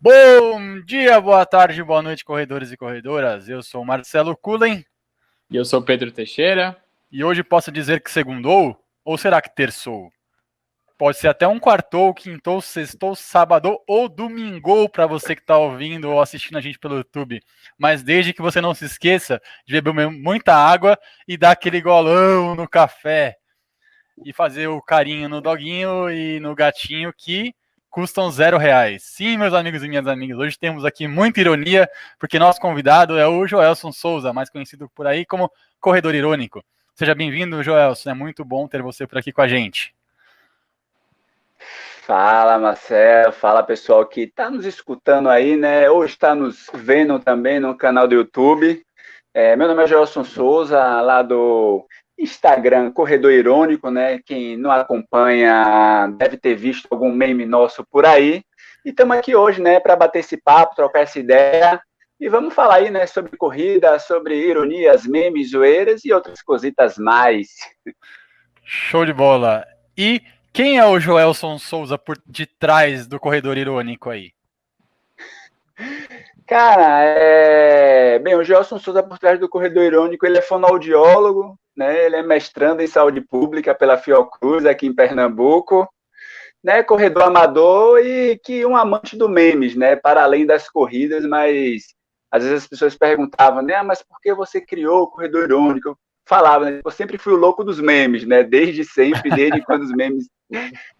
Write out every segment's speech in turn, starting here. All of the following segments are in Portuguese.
Bom dia, boa tarde, boa noite, corredores e corredoras. Eu sou o Marcelo Cullen. E eu sou o Pedro Teixeira. E hoje posso dizer que segundou? Ou será que terçou? Pode ser até um quartou, quintou, sextou, sábado ou domingou para você que está ouvindo ou assistindo a gente pelo YouTube. Mas desde que você não se esqueça de beber muita água e dar aquele golão no café. E fazer o carinho no doguinho e no gatinho que custam R$0. Sim, meus amigos e minhas amigas, hoje temos aqui muita ironia, porque nosso convidado é o Joelson Souza, mais conhecido por aí como Corredor Irônico. Seja bem-vindo, Joelson, é muito bom ter você por aqui com a gente. Fala, Marcelo, fala pessoal que está nos escutando aí, né? Ou está nos vendo também no canal do YouTube. Meu nome é Joelson Souza, lá do Instagram Corredor Irônico, né? Quem não acompanha deve ter visto algum meme nosso por aí. E estamos aqui hoje, né, para bater esse papo, trocar essa ideia. E vamos falar aí, né, sobre corrida, sobre ironias, memes, zoeiras e outras cositas mais. Show de bola. E quem é o Joelson Souza por detrás do Corredor Irônico aí? Cara, bem, o Gelson Souza, por trás do Corredor Irônico, ele é fonoaudiólogo, né? Ele é mestrando em saúde pública pela Fiocruz, aqui em Pernambuco, né? Corredor amador e que um amante do memes, né? Para além das corridas, mas às vezes as pessoas perguntavam, né? Mas por que você criou o Corredor Irônico? Eu falava, né? Eu sempre fui o louco dos memes, né? Desde sempre, desde quando os memes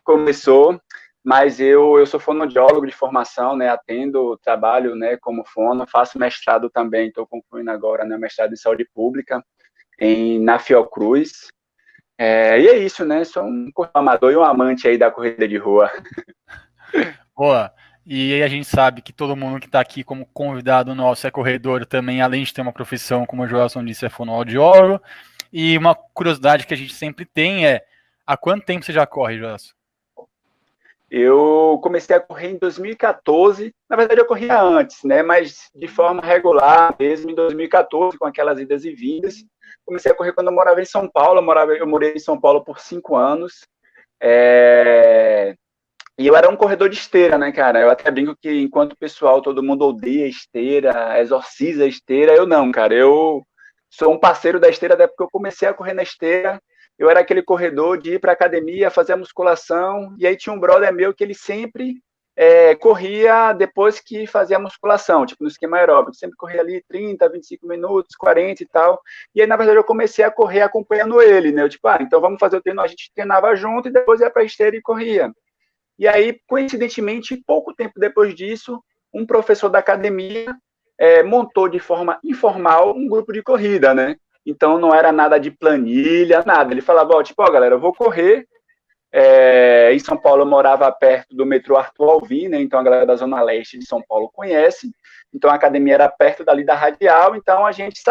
começou. Mas eu sou fonoaudiólogo de formação, né? Atendo, trabalho, né, como fono, faço mestrado também, estou concluindo agora, né, mestrado em saúde pública na Fiocruz. E é isso, né? Sou um amador e um amante aí da corrida de rua. Boa. E aí a gente sabe que todo mundo que está aqui como convidado nosso é corredor também, além de ter uma profissão, como o Joelson disse, é fonoaudiólogo. E uma curiosidade que a gente sempre tem é, há quanto tempo você já corre, Joelson? Eu comecei a correr em 2014, na verdade eu corria antes, né, mas de forma regular, mesmo em 2014, com aquelas idas e vindas. Comecei a correr quando eu morava em São Paulo, eu morei em São Paulo por 5 anos, e eu era um corredor de esteira, né, cara? Eu até brinco que enquanto o pessoal, todo mundo odeia esteira, exorciza a esteira, eu não, cara. Eu sou um parceiro da esteira, até porque eu comecei a correr na esteira. Eu era aquele corredor de ir para academia, fazer a musculação, e aí tinha um brother meu que ele sempre corria depois que fazia a musculação, tipo no esquema aeróbico, sempre corria ali 30, 25 minutos, 40 e tal, e aí na verdade eu comecei a correr acompanhando ele, né, eu tipo, então vamos fazer o treino, a gente treinava junto e depois ia para a esteira e corria. E aí, coincidentemente, pouco tempo depois disso, um professor da academia montou de forma informal um grupo de corrida, né? Então, não era nada de planilha, nada. Ele falava, galera, eu vou correr. Em São Paulo, eu morava perto do metrô Arthur Alvim, né? Então, a galera da Zona Leste de São Paulo conhece. Então, a academia era perto dali da Radial. Então, a gente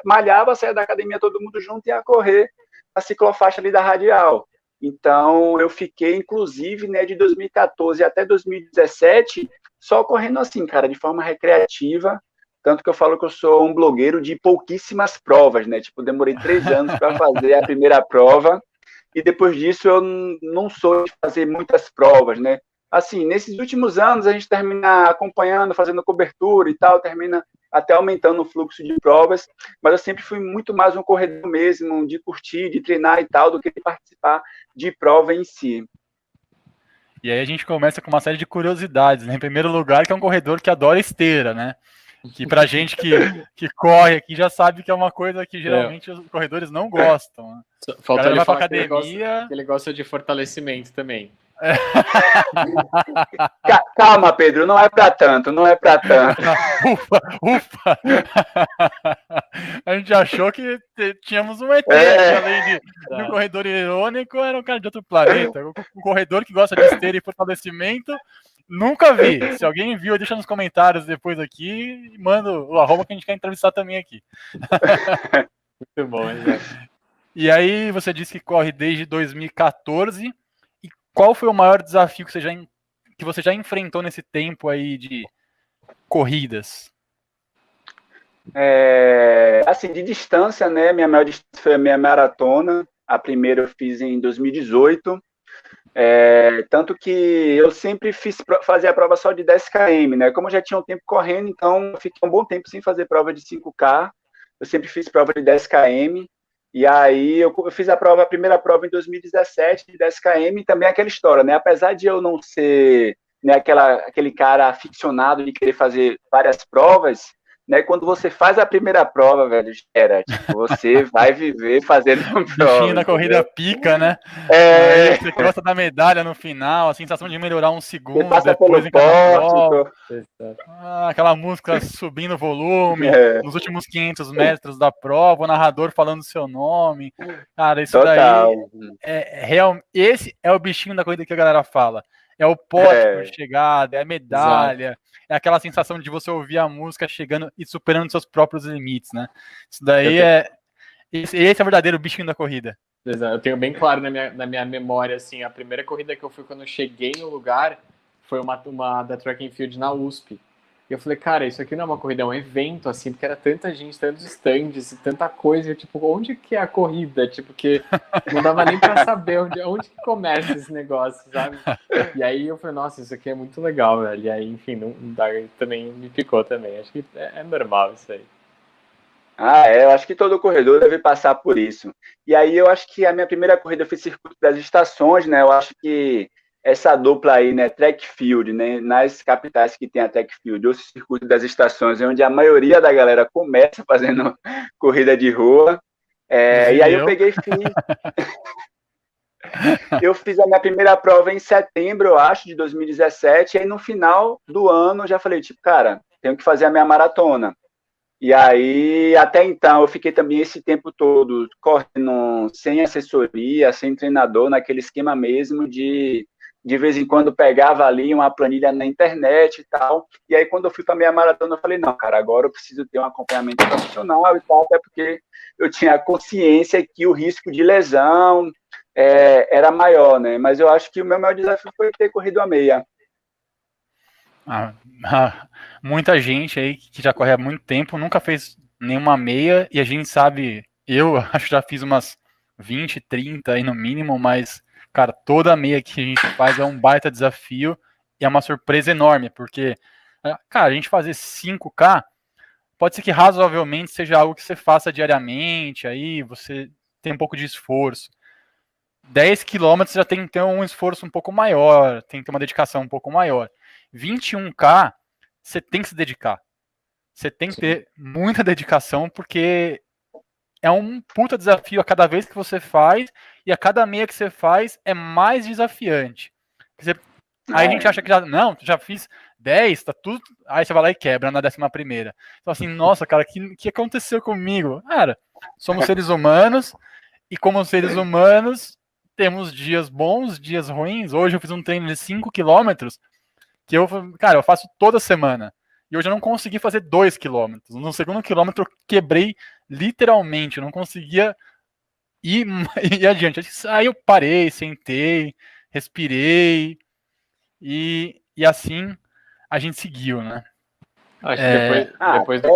malhava, saía da academia todo mundo junto e ia correr a ciclofaixa ali da Radial. Então, eu fiquei, inclusive, né, de 2014 até 2017, só correndo assim, cara, de forma recreativa. Tanto que eu falo que eu sou um blogueiro de pouquíssimas provas, né? Tipo, demorei 3 anos para fazer a primeira prova. E depois disso, eu não sou de fazer muitas provas, né? Assim, nesses últimos anos, a gente termina acompanhando, fazendo cobertura e tal, termina até aumentando o fluxo de provas, mas eu sempre fui muito mais um corredor mesmo, de curtir, de treinar e tal, do que de participar de prova em si. E aí a gente começa com uma série de curiosidades, né? Em primeiro lugar, que é um corredor que adora esteira, né? Que pra gente que corre aqui já sabe que é uma coisa que geralmente os corredores não gostam. Né? Faltou ele falar academia... que ele gosta de fortalecimento também. Calma, Pedro, não é para tanto, não é para tanto. Ufa! A gente achou que tínhamos um ET aqui, além de um corredor irônico, era um cara de outro planeta. Um corredor que gosta de esteira e fortalecimento, nunca vi. Se alguém viu, deixa nos comentários depois aqui e manda o arroba que a gente quer entrevistar também aqui. Muito bom, exato. E aí você disse que corre desde 2014. E qual foi o maior desafio que você já enfrentou nesse tempo aí de corridas? Assim, de distância, né? Minha maior distância foi a minha maratona. A primeira eu fiz em 2018. Tanto que eu sempre fazia a prova só de 10 km, né? Como eu já tinha um tempo correndo, então eu fiquei um bom tempo sem fazer prova de 5K. Eu sempre fiz prova de 10 km. E aí eu fiz a primeira prova em 2017 de 10 km, e também aquela história, né? Apesar de eu não ser, né, aquele cara aficionado de querer fazer várias provas, né? Quando você faz a primeira prova, velho, tipo, você vai viver fazendo prova. Bichinho da corrida pica, né? Você gosta da medalha no final, a sensação de melhorar um segundo, você passa depois pelo em cada prova. Exato. Aquela música subindo o volume, nos últimos 500 metros da prova, o narrador falando o seu nome. Cara, isso Total. daí esse é o bichinho da corrida que a galera fala. É o pódio de chegada, é a medalha, Exato. é aquela sensação de você ouvir a música chegando e superando seus próprios limites, né? Isso daí esse é o verdadeiro bichinho da corrida. Exato. Eu tenho bem claro na minha memória, assim, a primeira corrida que eu fui quando eu cheguei no lugar foi uma da Track and Field na USP. E eu falei, cara, isso aqui não é uma corrida, é um evento, assim, porque era tanta gente, tantos stands e tanta coisa. E eu, tipo, onde que é a corrida? Tipo, que não dava nem pra saber onde que começa esse negócio, sabe? E aí eu falei, nossa, isso aqui é muito legal, velho. E aí, enfim, também me picou também. Acho que é normal isso aí. Eu acho que todo corredor deve passar por isso. E aí eu acho que a minha primeira corrida eu fiz circuito das estações, né? Eu acho que essa dupla aí, né, track field, né, nas capitais que tem a track field, ou circuito das estações, onde a maioria da galera começa fazendo corrida de rua. E aí eu peguei e fiz. Eu fiz a minha primeira prova em setembro, eu acho, de 2017, e aí no final do ano eu já falei, tipo, cara, tenho que fazer a minha maratona. E aí, até então, eu fiquei também esse tempo todo correndo sem assessoria, sem treinador, naquele esquema mesmo de vez em quando pegava ali uma planilha na internet e tal. E aí, quando eu fui para minha maratona, eu falei, não, cara, agora eu preciso ter um acompanhamento profissional e tal, até porque eu tinha consciência que o risco de lesão era maior, né? Mas eu acho que o meu maior desafio foi ter corrido a meia. Muita gente aí que já corre há muito tempo nunca fez nenhuma meia, e a gente sabe, eu acho que já fiz umas 20, 30 aí no mínimo, mas, cara, toda meia que a gente faz é um baita desafio e é uma surpresa enorme, porque, cara, a gente fazer 5K pode ser que razoavelmente seja algo que você faça diariamente, aí você tem um pouco de esforço. 10 quilômetros já tem que ter um esforço um pouco maior, tem que ter uma dedicação um pouco maior. 21K, você tem que se dedicar. Você tem que ter muita dedicação, porque é um puta desafio a cada vez que você faz, e a cada meia que você faz é mais desafiante. Aí a gente acha que já fiz 10, tá tudo. Aí você vai lá e quebra na 11ª. Então assim, nossa, cara, que aconteceu comigo? Cara, somos seres humanos, e como seres humanos, temos dias bons, dias ruins. Hoje eu fiz um treino de 5 quilômetros, que eu faço toda semana. E hoje eu não consegui fazer 2 quilômetros. No segundo quilômetro eu quebrei literalmente. Eu não conseguia ir adiante. Aí eu parei, sentei, respirei. E assim a gente seguiu, né? Acho que depois do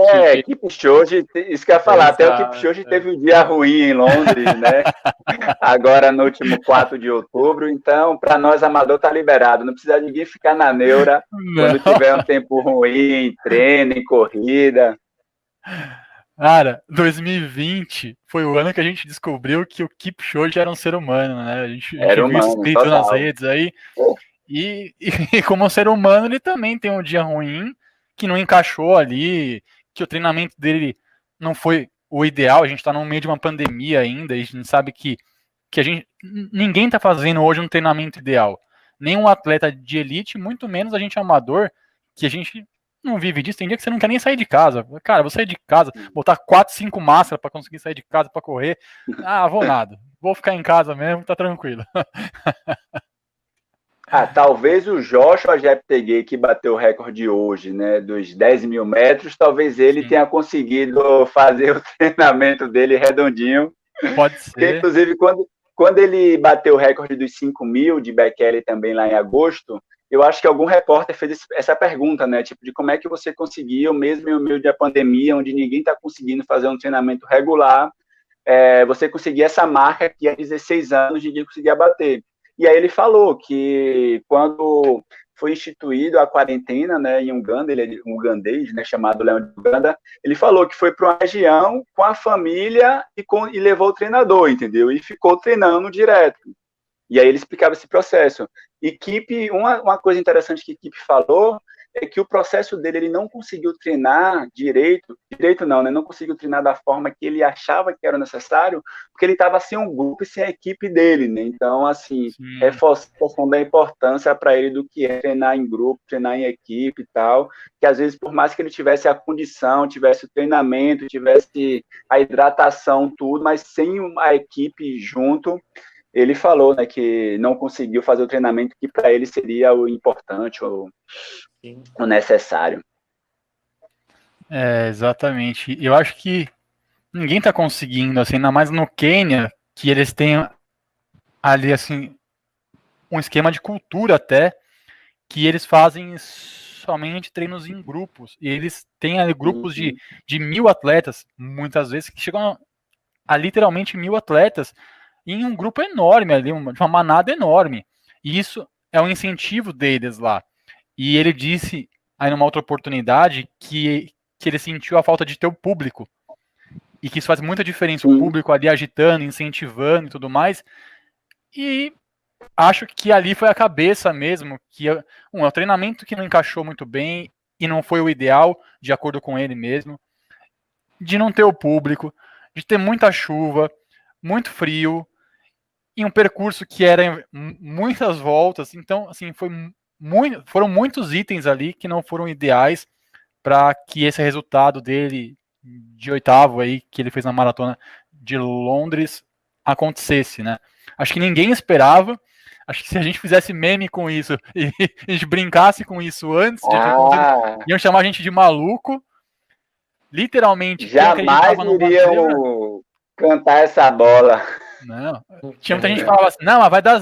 Kipchoge, isso que eu ia falar, até o Kipchoge teve um dia ruim em Londres, né? Agora no último 4 de outubro, então para nós amador tá liberado, não precisa ninguém ficar na neura quando tiver um tempo ruim, em treino, em corrida. Cara, 2020 foi o ano que a gente descobriu que o Kipchoge era um ser humano, né? A gente viu escrito nas redes aí. E como ser humano, ele também tem um dia ruim, que não encaixou ali, que o treinamento dele não foi o ideal. A gente tá no meio de uma pandemia ainda, e a gente sabe que ninguém tá fazendo hoje um treinamento ideal. Nenhum atleta de elite, muito menos a gente amador, que a gente não vive disso. Tem dia que você não quer nem sair de casa. Cara, vou sair de casa, botar 4, 5 máscaras para conseguir sair de casa para correr. Vou nada. Vou ficar em casa mesmo, tá tranquilo. Talvez o Joshua Jeptegei, que bateu o recorde hoje, né, dos 10 mil metros, talvez ele tenha conseguido fazer o treinamento dele redondinho. Pode ser. Porque, inclusive, quando ele bateu o recorde dos 5 mil de Bekele também lá em agosto, eu acho que algum repórter fez essa pergunta, né, tipo, de como é que você conseguiu, mesmo em meio da pandemia, onde ninguém está conseguindo fazer um treinamento regular, você conseguir essa marca que há 16 anos ninguém conseguia bater. E aí ele falou que quando foi instituído a quarentena, né, em Uganda, ele é um ugandês, né, chamado Leão de Uganda, ele falou que foi para uma região com a família e levou o treinador, entendeu? E ficou treinando direto. E aí ele explicava esse processo. Uma coisa interessante que a equipe falou é que o processo dele, ele não conseguiu treinar direito não, né? Não conseguiu treinar da forma que ele achava que era necessário, porque ele estava sem um grupo e sem a equipe dele, né? Então, assim, reforçar a questão da importância para ele do que é treinar em grupo, treinar em equipe e tal, que às vezes, por mais que ele tivesse a condição, tivesse o treinamento, tivesse a hidratação, tudo, mas sem a equipe junto, ele falou, né, que não conseguiu fazer o treinamento que para ele seria o importante, o necessário. Exatamente. Eu acho que ninguém está conseguindo, assim, ainda mais no Quênia, que eles têm ali, assim, um esquema de cultura até, que eles fazem somente treinos em grupos. E eles têm ali grupos de 1.000 atletas, muitas vezes, que chegam a literalmente 1.000 atletas em um grupo enorme ali, uma manada enorme. E isso é um incentivo deles lá. E ele disse aí numa outra oportunidade que ele sentiu a falta de ter o público. E que isso faz muita diferença, o público ali agitando, incentivando e tudo mais. E acho que ali foi a cabeça mesmo, que é o treinamento que não encaixou muito bem e não foi o ideal, de acordo com ele mesmo, de não ter o público, de ter muita chuva, muito frio, e um percurso que era muitas voltas, então, assim, foram muitos itens ali que não foram ideais para que esse resultado dele de oitavo aí, que ele fez na maratona de Londres, acontecesse, né? Acho que ninguém esperava. Acho que se a gente fizesse meme com isso e a gente brincasse com isso antes de iam chamar a gente de maluco. Literalmente. Jamais iriam cantar essa bola. Não. Tinha muita gente que falava assim, não, mas vai dar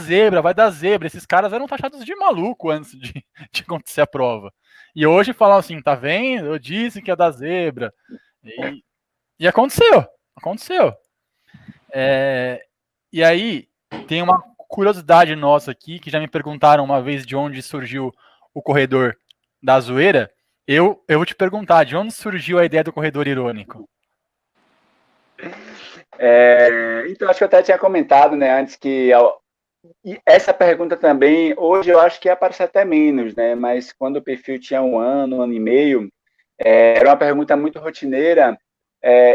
zebra. Esses caras eram taxados de maluco antes de acontecer a prova. E hoje falam assim, tá vendo? Eu disse que ia dar zebra. E aconteceu. E aí, tem uma curiosidade nossa aqui, que já me perguntaram uma vez de onde surgiu o corredor da zoeira. Eu vou te perguntar, de onde surgiu a ideia do corredor irônico? Então, acho que eu até tinha comentado, né, antes que essa pergunta também, hoje eu acho que aparece até menos, né, mas quando o perfil tinha um ano e meio, era uma pergunta muito rotineira,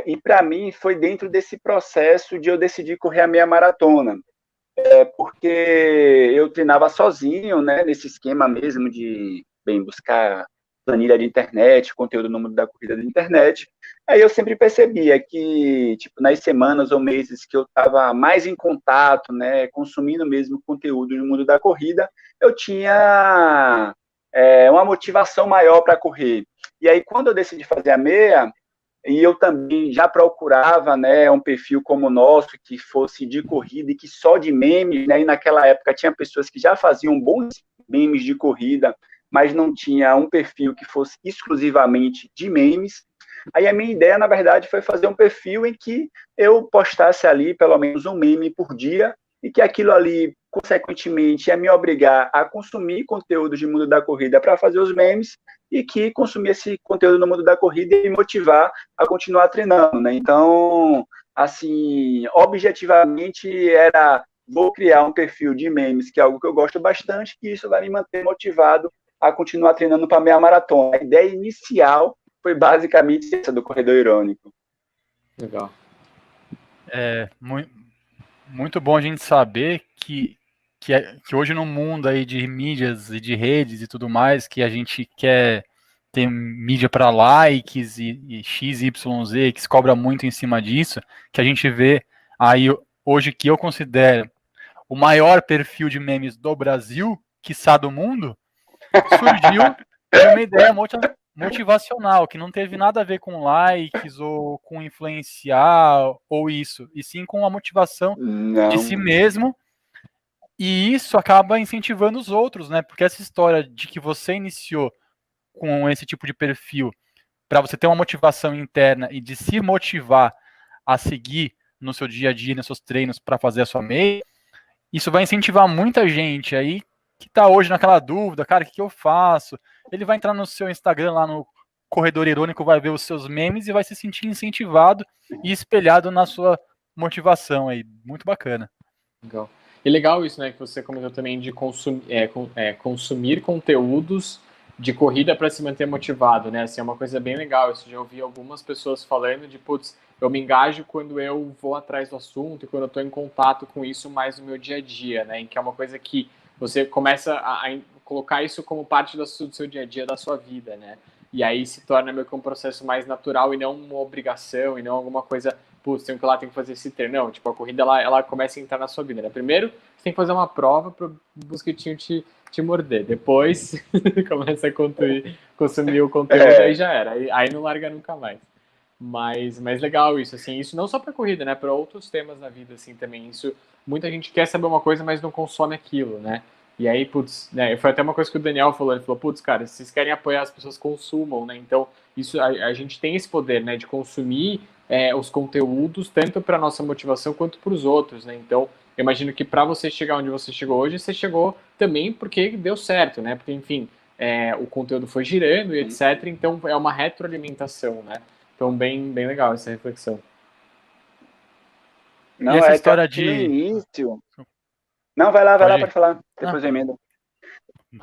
e para mim foi dentro desse processo de eu decidir correr a meia maratona, porque eu treinava sozinho, né, nesse esquema mesmo de, buscar planilha de internet, conteúdo no mundo da corrida de internet. Aí eu sempre percebia que, tipo, nas semanas ou meses que eu estava mais em contato, né, consumindo mesmo conteúdo no mundo da corrida, eu tinha uma motivação maior para correr. E aí, quando eu decidi fazer a meia, e eu também já procurava, né, um perfil como o nosso, que fosse de corrida e que só de memes, né, e naquela época tinha pessoas que já faziam bons memes de corrida, mas não tinha um perfil que fosse exclusivamente de memes. Aí a minha ideia, na verdade, foi fazer um perfil em que eu postasse ali pelo menos um meme por dia e que aquilo ali, consequentemente, ia me obrigar a consumir conteúdo de mundo da corrida para fazer os memes e que consumir esse conteúdo no mundo da corrida e me motivar a continuar treinando, né? Então, assim, objetivamente era, vou criar um perfil de memes, que é algo que eu gosto bastante, que isso vai me manter motivado a continuar treinando para meia maratona. A ideia inicial foi basicamente essa do corredor irônico. Legal. Muito bom a gente saber que hoje no mundo aí de mídias e de redes e tudo mais, que a gente quer ter mídia para likes e X, Y, Z, que se cobra muito em cima disso, que a gente vê aí hoje que eu considero o maior perfil de memes do Brasil, quiçá do mundo, surgiu de uma ideia motivacional, que não teve nada a ver com likes ou com influenciar ou isso, e sim com a motivação de si mesmo, e isso acaba incentivando os outros, né? Porque essa história de que você iniciou com esse tipo de perfil para você ter uma motivação interna e de se motivar a seguir no seu dia a dia, nos seus treinos para fazer a sua meia, isso vai incentivar muita gente aí que tá hoje naquela dúvida, cara, o que eu faço? Ele vai entrar no seu Instagram lá no Corredor Irônico, vai ver os seus memes e vai se sentir incentivado e espelhado na sua motivação aí. Muito bacana. Legal. E legal isso, né, que você comentou também de consumir conteúdos de corrida para se manter motivado, né? Assim, é uma coisa bem legal. Eu já ouvi algumas pessoas falando de, putz, eu me engajo quando eu vou atrás do assunto e quando eu estou em contato com isso mais no meu dia a dia, né? Em que é uma coisa que você começa a colocar isso como parte do seu dia a dia, da sua vida, né? E aí se torna meio que um processo mais natural e não uma obrigação e não alguma coisa, putz, tenho que ir lá, tenho que fazer esse treino. Não, tipo, a corrida ela começa a entrar na sua vida, né? Primeiro, você tem que fazer uma prova para o mosquitinho te morder. Depois, começa a consumir o conteúdo, aí já era. Aí não larga nunca mais. Mas legal isso, assim, isso não só para corrida, né? Para outros temas na vida, assim, também. Isso, muita gente quer saber uma coisa, mas não consome aquilo, né? E aí, putz, né? Foi até uma coisa que o Daniel falou, ele falou, putz, cara, se vocês querem apoiar as pessoas, consumam, né? Então, isso, a gente tem esse poder, né? De consumir os conteúdos, tanto para nossa motivação quanto para os outros, né? Então, eu imagino que para você chegar onde você chegou hoje, você chegou também porque deu certo, né? Porque, enfim, o conteúdo foi girando e etc. Então, é uma retroalimentação, né? Então, bem legal essa reflexão. Não, e essa é história que no de... início... Não, vai lá, pode falar. Depois eu emendo.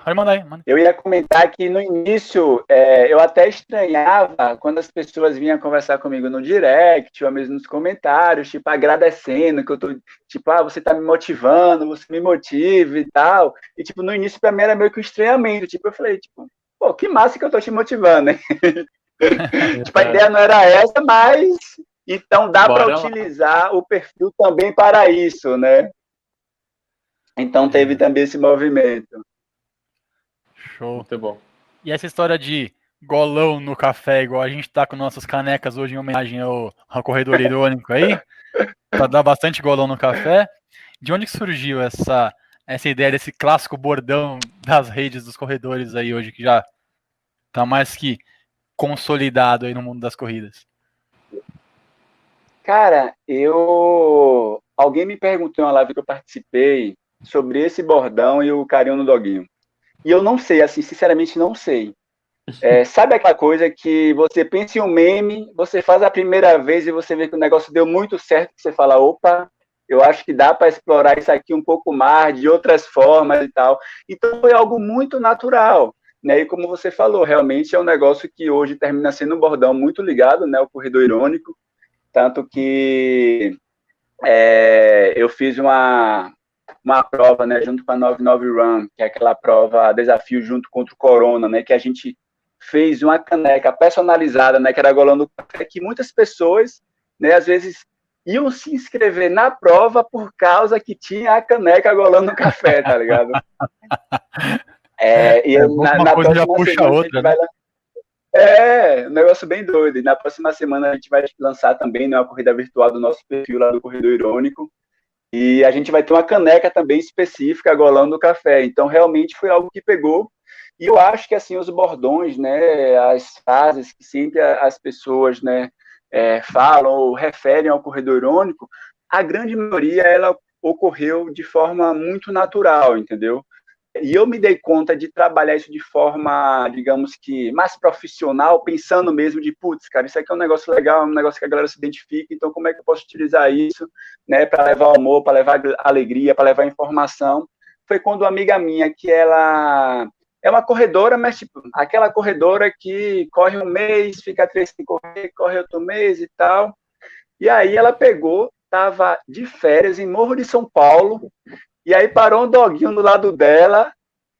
Pode mandar aí, mano. Eu ia comentar que no início eu até estranhava quando as pessoas vinham conversar comigo no direct, ou mesmo nos comentários, tipo, agradecendo, que eu tô, tipo, você tá me motivando, você me motiva e tal. E, tipo, no início pra mim era meio que um estranhamento. Tipo, eu falei, tipo, pô, que massa que eu tô te motivando, né? Tipo, a ideia não era essa, mas então dá para utilizar o perfil também para isso, né? Então teve também esse movimento. Show. Muito bom. E essa história de golão no café, igual a gente tá com nossas canecas hoje em homenagem ao Corredor Irônico aí, para dar bastante golão no café, de onde que surgiu essa ideia desse clássico bordão das redes dos corredores aí hoje, que já tá mais que consolidado aí no mundo das corridas? Cara, alguém me perguntou em uma live que eu participei sobre esse bordão e o carinho no doguinho. E eu não sei, assim, sinceramente não sei. Sabe aquela coisa que você pensa em um meme, você faz a primeira vez e você vê que o negócio deu muito certo, você fala, opa, eu acho que dá para explorar isso aqui um pouco mais, de outras formas e tal. Então foi algo muito natural, né? E como você falou, realmente é um negócio que hoje termina sendo um bordão muito ligado, né? O Corredor Irônico, tanto que eu fiz uma prova, né, junto com a 99 Run, que é aquela prova desafio junto contra o Corona, né, que a gente fez uma caneca personalizada, né, que era golando café, que muitas pessoas, né, às vezes iam se inscrever na prova por causa que tinha a caneca golando café, tá ligado? E na coisa já próxima puxa semana outra, a gente vai lá. Um negócio bem doido. E na próxima semana a gente vai lançar também, né, uma corrida virtual do nosso perfil lá do Corredor Irônico. E a gente vai ter uma caneca também específica golando café. Então, realmente foi algo que pegou. E eu acho que, assim, os bordões, né, as frases que sempre as pessoas, né, falam ou referem ao Corredor Irônico, a grande maioria, ela ocorreu de forma muito natural, entendeu? E eu me dei conta de trabalhar isso de forma, digamos que, mais profissional, pensando mesmo de, putz, cara, isso aqui é um negócio legal, é um negócio que a galera se identifica, então como é que eu posso utilizar isso, né, para levar amor, para levar alegria, para levar informação. Foi quando uma amiga minha, que ela é uma corredora, mas tipo, aquela corredora que corre um mês, fica 3 sem correr, corre outro mês e tal. E aí ela pegou, estava de férias em Morro de São Paulo, e aí parou um doguinho do lado dela,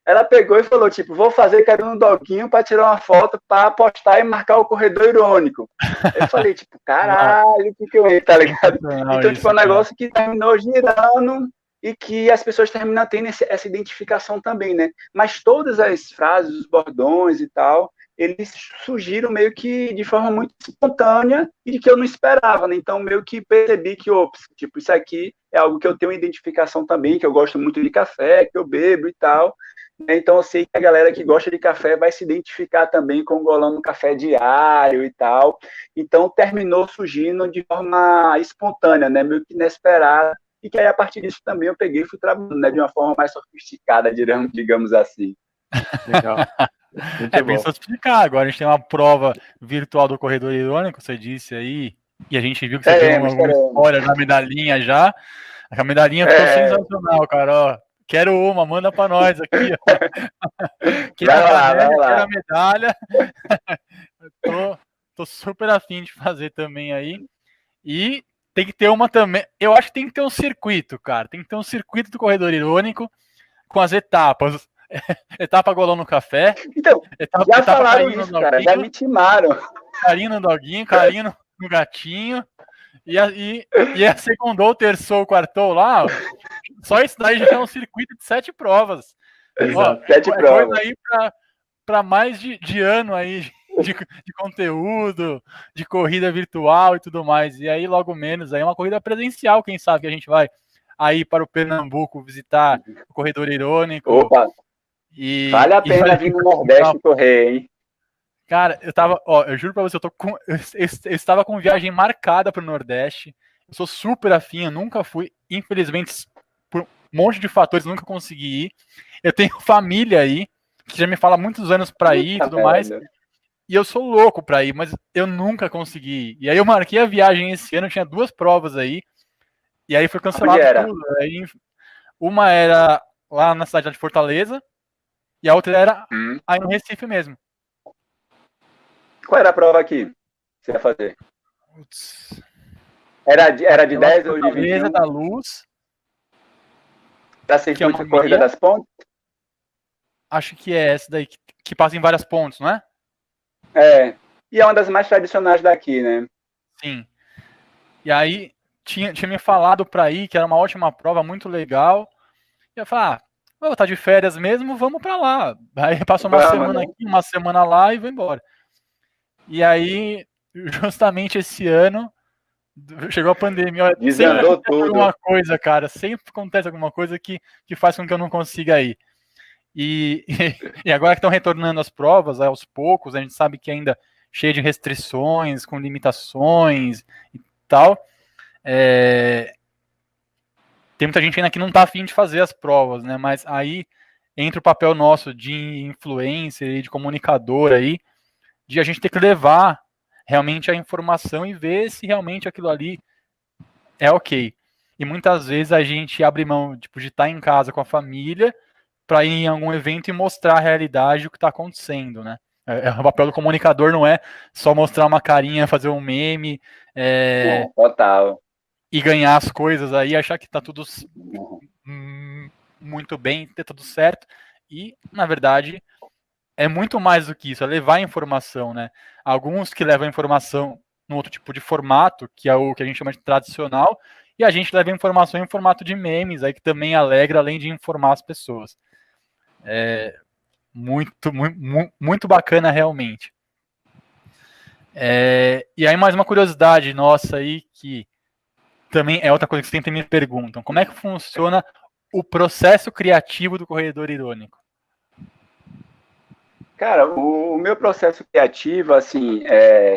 ela pegou e falou, tipo, vou fazer carinho no doguinho para tirar uma foto para postar e marcar o Corredor Irônico. Eu falei, tipo, caralho, o que eu ia, tá ligado? Então, tipo, é um negócio que terminou girando e que as pessoas terminam tendo essa identificação também, né? Mas todas as frases, os bordões e tal, eles surgiram meio que de forma muito espontânea e que eu não esperava, né? Então, meio que percebi que, ops, tipo, isso aqui é algo que eu tenho identificação também, que eu gosto muito de café, que eu bebo e tal. Então, eu sei que a galera que gosta de café vai se identificar também com o golão no café diário e tal. Então, terminou surgindo de forma espontânea, né? Meio que inesperada, e que aí a partir disso também eu peguei e fui trabalhando, né, de uma forma mais sofisticada, digamos assim. Legal. Muito Bem bom. sofisticado. Agora a gente tem uma prova virtual do corredor irônico, você disse aí, e a gente viu que você tem alguma história na medalhinha já. A medalhinha ficou sensacional, cara. Ó, quero uma, manda pra nós aqui. Quero a medalha. Tô super afim de fazer também aí. E tem que ter uma também. Eu acho que tem que ter um circuito, cara. Tem que ter um circuito do corredor irônico com as etapas. Etapa golão no café. Então, já falaram isso, cara. Já me timaram. Carinho no doguinho, carinho no gatinho. E a segundou, terçou, quartou lá. Só isso daí já é um circuito de 7 provas. Exato. Ó, 7 provas. Coisa aí para mais de ano aí de conteúdo, de corrida virtual e tudo mais. E aí, logo menos, aí uma corrida presencial, quem sabe que a gente vai aí para o Pernambuco visitar o Corredor Irônico. Opa! Vale a pena vir no Nordeste correr, hein? Cara, eu juro pra você, eu estava com viagem marcada pro Nordeste. Eu sou super afim, eu nunca fui, infelizmente, por um monte de fatores, nunca consegui ir. Eu tenho família aí, que já me fala há muitos anos pra ir e tudo mais. E eu sou louco pra ir, mas eu nunca consegui ir. E aí eu marquei a viagem esse ano, tinha 2 provas aí. E aí foi cancelado tudo. Aí, uma era lá na cidade de Fortaleza, e a outra era aí no Recife mesmo. Qual era a prova aqui que você ia fazer? Putz. Era de 10 ou de 21? Da Luz. Da circuito de Corrida das Pontes? Acho que é essa daí, que passa em várias pontes, não é? É. E é uma das mais tradicionais daqui, né? Sim. E aí, tinha me falado pra ir, que era uma ótima prova, muito legal. E eu falei, vou estar de férias mesmo, vamos pra lá. Aí passa uma semana aqui, uma semana lá e vou embora. E aí, justamente esse ano, chegou a pandemia. Olha, desandou tudo. Alguma coisa, cara. Sempre acontece alguma coisa que faz com que eu não consiga ir. E agora que estão retornando as provas, aos poucos, a gente sabe que ainda cheio de restrições, com limitações e tal. Tem muita gente ainda que não está afim de fazer as provas, né? Mas aí entra o papel nosso de influencer e de comunicador aí, de a gente ter que levar realmente a informação e ver se realmente aquilo ali é ok. E muitas vezes a gente abre mão de estar em casa com a família para ir em algum evento e mostrar a realidade do que está acontecendo, né? O papel do comunicador não é só mostrar uma carinha, fazer um meme, total. E ganhar as coisas aí, achar que está tudo muito bem, ter tudo certo. E, na verdade, é muito mais do que isso, é levar a informação, né? Alguns que levam a informação num outro tipo de formato, que é o que a gente chama de tradicional, e a gente leva a informação em formato de memes, aí que também alegra, além de informar as pessoas. Muito bacana, realmente. E aí, mais uma curiosidade nossa aí, que também é outra coisa que sempre me perguntam. Como é que funciona o processo criativo do Corredor Irônico? Cara, o meu processo criativo, assim,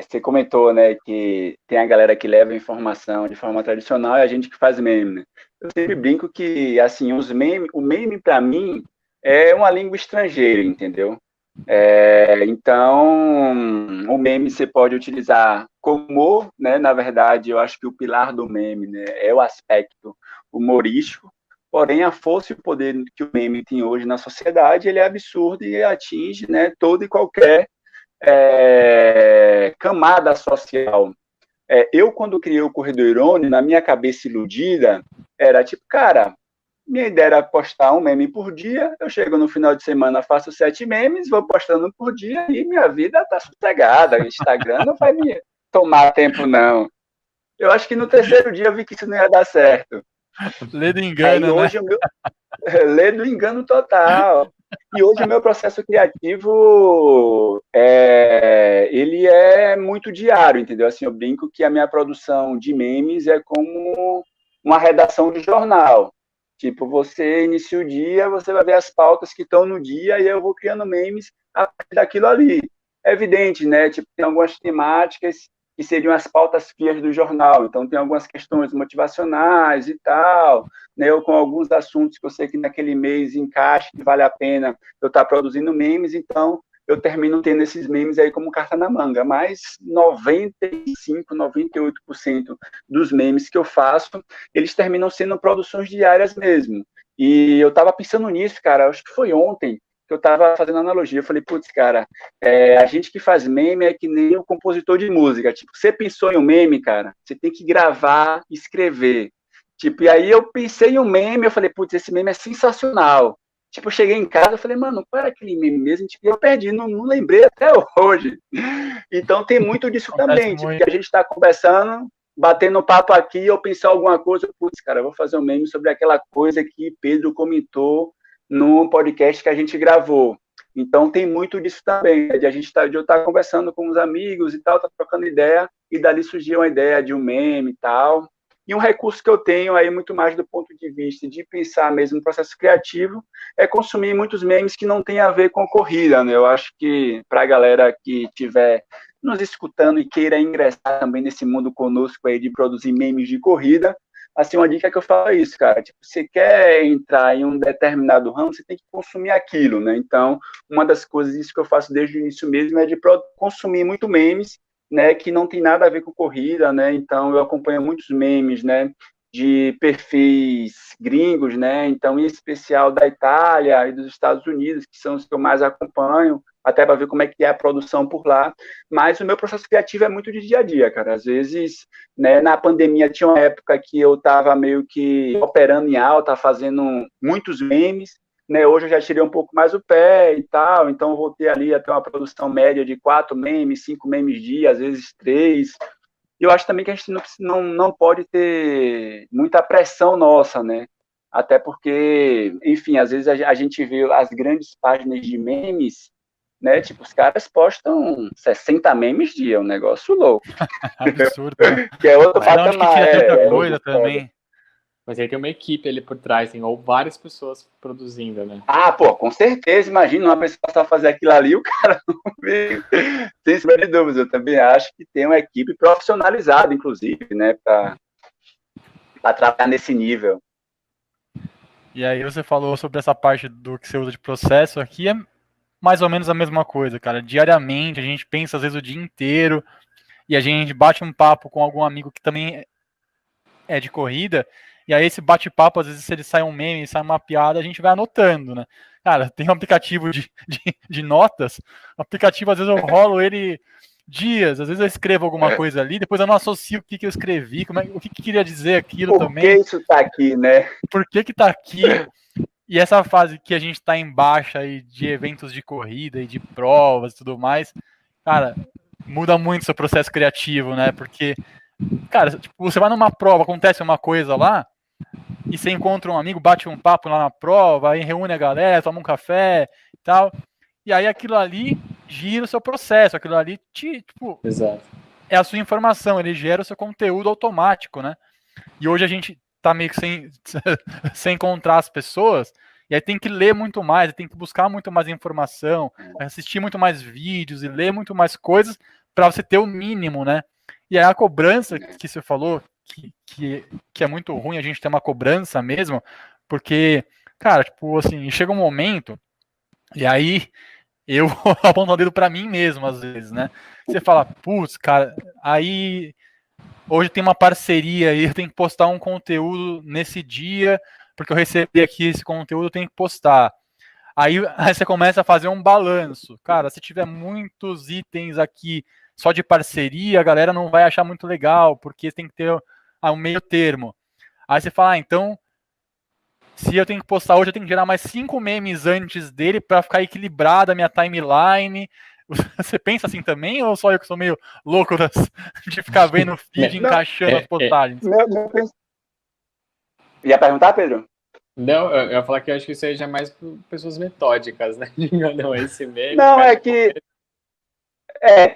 você comentou, né, que tem a galera que leva a informação de forma tradicional e a gente que faz meme, né? Eu sempre brinco que, assim, o meme para mim é uma língua estrangeira, entendeu? Então, o meme você pode utilizar como humor, né? Na verdade, eu acho que o pilar do meme, né, é o aspecto humorístico. Porém, a força e o poder que o meme tem hoje na sociedade, ele é absurdo e atinge, né, toda e qualquer camada social. Eu, quando criei o Corredor Irônico, na minha cabeça iludida, era tipo, cara, minha ideia era postar um meme por dia, eu chego no final de semana, faço 7 memes, vou postando por dia e minha vida tá sossegada, o Instagram não vai me tomar tempo, não. Eu acho que no terceiro dia eu vi que isso não ia dar certo. Lê do engano, aí, hoje, né? Lê do engano total. E hoje o meu processo criativo, ele é muito diário, entendeu? Assim, eu brinco que a minha produção de memes é como uma redação de jornal. Tipo, você inicia o dia, você vai ver as pautas que estão no dia e eu vou criando memes a partir daquilo ali. É evidente, né? Tipo, tem algumas temáticas que seriam as pautas frias do jornal. Então, tem algumas questões motivacionais e tal, né, ou com alguns assuntos que eu sei que naquele mês encaixa, que vale a pena eu estar produzindo memes, então eu termino tendo esses memes aí como carta na manga, mas 95, 98% dos memes que eu faço, eles terminam sendo produções diárias mesmo. E eu estava pensando nisso, cara, acho que foi ontem, que eu estava fazendo analogia, eu falei, putz, cara, a gente que faz meme é que nem o compositor de música, tipo, você pensou em um meme, cara, você tem que gravar, escrever, tipo, e aí eu pensei em um meme, eu falei, putz, esse meme é sensacional, tipo, eu cheguei em casa, eu falei, mano, qual era aquele meme mesmo? Tipo, eu perdi, não lembrei até hoje. Então tem muito disso também, tipo, que a gente está conversando, batendo papo aqui, eu pensei alguma coisa, putz, cara, eu vou fazer um meme sobre aquela coisa que Pedro comentou no podcast que a gente gravou. Então tem muito disso também, de eu estar conversando com os amigos e tal, tá trocando ideia, e dali surgiu uma ideia de um meme e tal. E um recurso que eu tenho aí, muito mais do ponto de vista de pensar mesmo no processo criativo, é consumir muitos memes que não tem a ver com corrida, né? Eu acho que para a galera que estiver nos escutando e queira ingressar também nesse mundo conosco aí de produzir memes de corrida, assim, uma dica que eu falo é isso, cara, tipo, você quer entrar em um determinado ramo, você tem que consumir aquilo, né? Então, uma das coisas, isso que eu faço desde o início mesmo, é de consumir muito memes, né, que não tem nada a ver com corrida, né? Então eu acompanho muitos memes, né, de perfis gringos, né? Então, em especial da Itália e dos Estados Unidos, que são os que eu mais acompanho, até para ver como é que é a produção por lá. Mas o meu processo criativo é muito de dia a dia, cara. Às vezes, né, na pandemia tinha uma época que eu estava meio que operando em alta, fazendo muitos memes, né? Hoje eu já tirei um pouco mais o pé e tal, então eu voltei ali a ter uma produção média de 4 memes, 5 memes dia, às vezes 3. E eu acho também que a gente não pode ter muita pressão nossa, né? Até porque, enfim, às vezes a gente vê as grandes páginas de memes, né? Tipo, os caras postam 60 memes dia, um negócio louco. Absurdo, né? Que é outro Mas de onde que patamar. tira tanta coisa também? Mas aí tem uma equipe ali por trás, tem ou várias pessoas produzindo, né? Ah, pô, com certeza, imagina uma pessoa só fazer aquilo ali, o cara não vê. Sem sombra de dúvidas, eu também acho que tem uma equipe profissionalizada, inclusive, né, para trabalhar nesse nível. E aí você falou sobre essa parte do que você usa de processo aqui, é mais ou menos a mesma coisa, cara. Diariamente, a gente pensa às vezes o dia inteiro, e a gente bate um papo com algum amigo que também é de corrida, e aí esse bate-papo, às vezes, se ele sai um meme, sai uma piada, a gente vai anotando, né? Cara, tem um aplicativo de notas, o aplicativo, às vezes, eu rolo ele dias, às vezes eu escrevo alguma coisa ali, depois eu não associo o que eu escrevi, o que queria dizer aquilo também. Por que isso tá aqui, né? Por que tá aqui? E essa fase que a gente tá em baixa aí de eventos de corrida e de provas e tudo mais, cara, muda muito o seu processo criativo, né? Porque, cara, tipo, você vai numa prova, acontece uma coisa lá, e você encontra um amigo, bate um papo lá na prova, aí reúne a galera, toma um café e tal, e aí aquilo ali gira o seu processo, aquilo ali tipo, Exato. é a sua informação, ele gera o seu conteúdo automático, né? E hoje a gente tá meio que sem encontrar as pessoas, e aí tem que ler muito mais, tem que buscar muito mais informação, assistir muito mais vídeos e ler muito mais coisas para você ter o mínimo, né? E aí a cobrança que você falou, que é muito ruim a gente ter uma cobrança mesmo, porque, cara, tipo assim, chega um momento, e aí eu aponto o dedo pra mim mesmo, às vezes, né? Você fala, putz, cara, aí hoje tem uma parceria aí, eu tenho que postar um conteúdo nesse dia, porque eu recebi aqui esse conteúdo, eu tenho que postar. Aí você começa a fazer um balanço. Cara, se tiver muitos itens aqui só de parceria, a galera não vai achar muito legal, porque tem que ter um meio termo. Aí você fala, então, se eu tenho que postar hoje, eu tenho que gerar mais 5 memes antes dele para ficar equilibrada a minha timeline. Você pensa assim também, ou só eu que sou meio louco de ficar vendo o feed encaixando as postagens? Ia perguntar, Pedro? Não, eu ia falar que eu acho que isso aí já é mais para pessoas metódicas, né? Não, esse meme. Não, é que.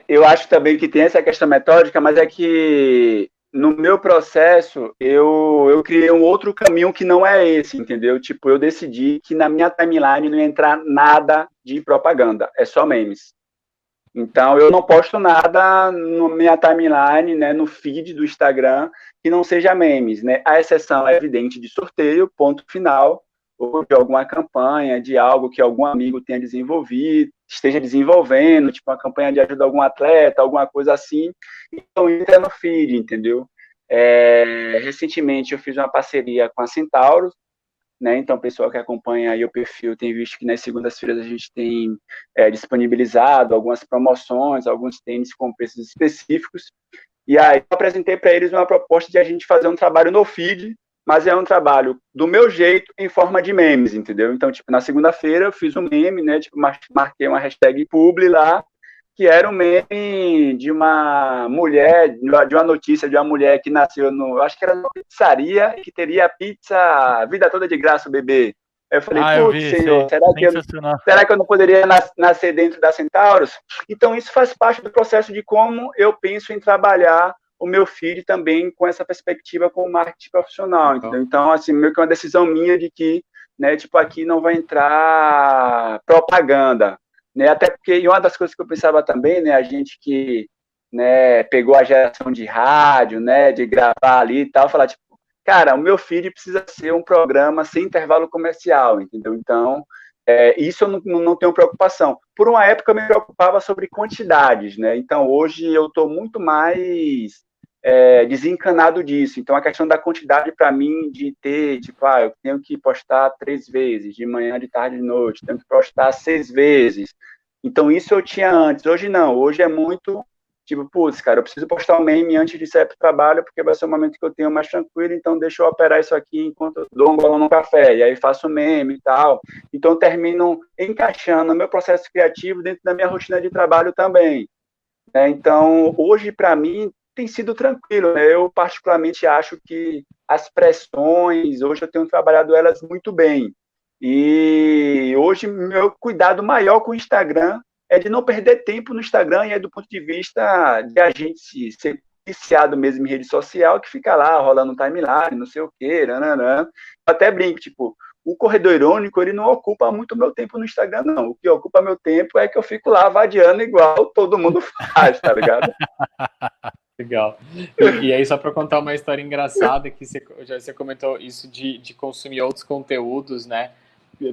Eu acho também que tem essa questão metódica, mas é que no meu processo eu criei um outro caminho que não é esse, entendeu? Tipo, eu decidi que na minha timeline não ia entrar nada de propaganda, é só memes. Então, eu não posto nada na minha timeline, né, no feed do Instagram, que não seja memes, né? A exceção é evidente de sorteio, ponto final, ou de alguma campanha, de algo que algum amigo tenha desenvolvido, esteja desenvolvendo, tipo uma campanha de ajuda a algum atleta, alguma coisa assim, então entra no feed, entendeu? Recentemente eu fiz uma parceria com a Centauros, né? Então, o pessoal que acompanha aí o perfil tem visto que nas segundas-feiras a gente tem disponibilizado algumas promoções, alguns tênis com preços específicos. E aí eu apresentei para eles uma proposta de a gente fazer um trabalho no feed, mas é um trabalho do meu jeito em forma de memes, entendeu? Então, tipo, na segunda-feira eu fiz um meme, né? Tipo, marquei uma hashtag publi lá, que era um meme de uma mulher, de uma notícia de uma mulher que nasceu no, acho que era numa pizzaria, e que teria pizza a vida toda de graça, o bebê. Aí eu falei, Eu putz, vi, senhor, sensacional. será que eu não poderia nascer dentro da Centauros? Então, isso faz parte do processo de como eu penso em trabalhar o meu feed também com essa perspectiva com o marketing profissional, entendeu? Então, assim, meio que uma decisão minha de que, né, tipo, aqui não vai entrar propaganda, né? Até porque, e uma das coisas que eu pensava também, né, a gente que, né, pegou a geração de rádio, né, de gravar ali e tal, falar, tipo, cara, o meu feed precisa ser um programa sem intervalo comercial, entendeu? Então, isso eu não tenho preocupação. Por uma época, eu me preocupava sobre quantidades, né? Então, hoje eu estou muito mais desencanado disso. Então, a questão da quantidade, para mim, de ter, tipo, eu tenho que postar 3 vezes, de manhã, de tarde, de noite, tenho que postar 6 vezes. Então, isso eu tinha antes. Hoje, não. Hoje é muito, tipo, putz, cara, eu preciso postar um meme antes de sair para o trabalho, porque vai ser o momento que eu tenho mais tranquilo, então deixa eu operar isso aqui enquanto eu dou um balão no café, e aí faço meme e tal. Então, eu termino encaixando o meu processo criativo dentro da minha rotina de trabalho também. Então, hoje, para mim, tem sido tranquilo, né? Eu, particularmente, acho que as pressões, hoje eu tenho trabalhado elas muito bem. E hoje, meu cuidado maior com o Instagram é de não perder tempo no Instagram, e é do ponto de vista de a gente ser viciado mesmo em rede social, que fica lá rolando timeline, não sei o quê, nananã. Eu até brinco, tipo, o corredor irônico, ele não ocupa muito meu tempo no Instagram, não. O que ocupa meu tempo é que eu fico lá vadiando igual todo mundo faz, tá ligado? Legal. E aí, só para contar uma história engraçada, que você comentou isso de consumir outros conteúdos, né?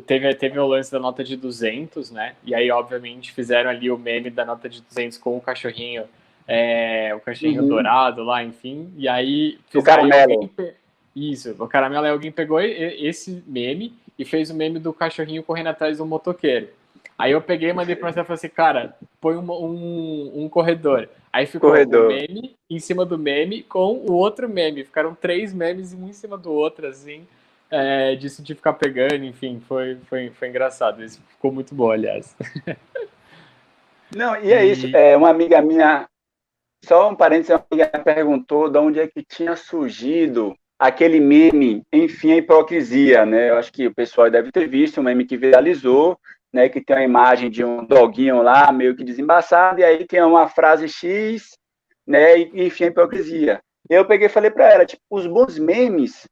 Teve o lance da nota de 200, né? E aí, obviamente, fizeram ali o meme da nota de 200 com o cachorrinho dourado lá, enfim. E aí... O caramelo. Isso, o caramelo. Aí alguém pegou esse meme e fez o meme do cachorrinho correndo atrás do motoqueiro. Aí eu peguei e mandei pra você e falei assim, cara, põe um corredor. Aí ficou o meme em cima do meme com o outro meme. Ficaram 3 memes um em cima do outro, assim, disso de ficar pegando, enfim, foi engraçado. Isso ficou muito bom, aliás. Não, e é isso. Uma amiga minha, só um parênteses, uma amiga minha perguntou de onde é que tinha surgido aquele meme, enfim, a hipocrisia, né? Eu acho que o pessoal deve ter visto um meme que viralizou, né, que tem uma imagem de um doguinho lá, meio que desembaçado, e aí tem uma frase X, né, e enfim, a hipocrisia. Eu peguei e falei para ela, tipo, os bons memes,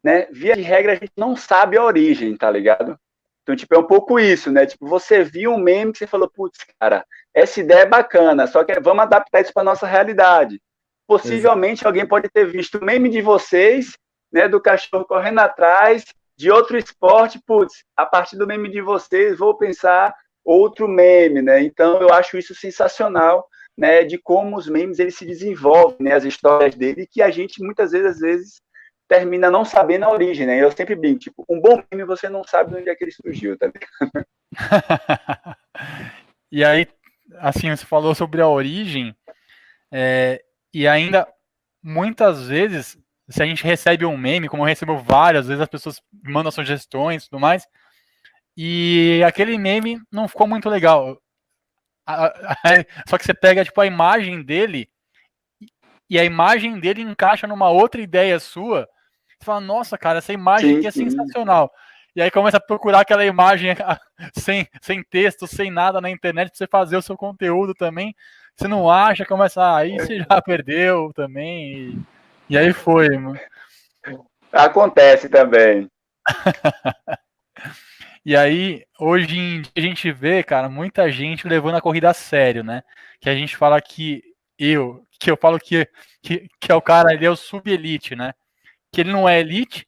né, via de regra a gente não sabe a origem, tá ligado? Então, tipo, é um pouco isso, né? Tipo, você viu um meme que você falou, putz, cara, essa ideia é bacana, só que vamos adaptar isso para nossa realidade. Possivelmente alguém pode ter visto o meme de vocês, né, do cachorro correndo atrás, de outro esporte, putz, a partir do meme de vocês, vou pensar outro meme, né? Então, eu acho isso sensacional, né, de como os memes eles se desenvolvem, né, as histórias dele, que a gente muitas vezes, às vezes, termina não sabendo a origem, né? Eu sempre brinco, tipo, um bom meme você não sabe de onde é que ele surgiu, tá ligado? E aí, assim, você falou sobre a origem, e ainda, muitas vezes, se a gente recebe um meme, como eu recebo várias vezes, as pessoas mandam sugestões e tudo mais, e aquele meme não ficou muito legal. Só que você pega, tipo, a imagem dele, e a imagem dele encaixa numa outra ideia sua, você fala, nossa, cara, essa imagem aqui é sensacional. E aí começa a procurar aquela imagem sem texto, sem nada na internet, pra você fazer o seu conteúdo também. Você não acha, começa, aí você já perdeu também. E aí foi, mano. Acontece também. E aí, hoje em dia, a gente vê, cara, muita gente levando a corrida a sério, né? Que a gente fala que eu falo que é o cara, ele é o sub-elite, né? Que ele não é elite,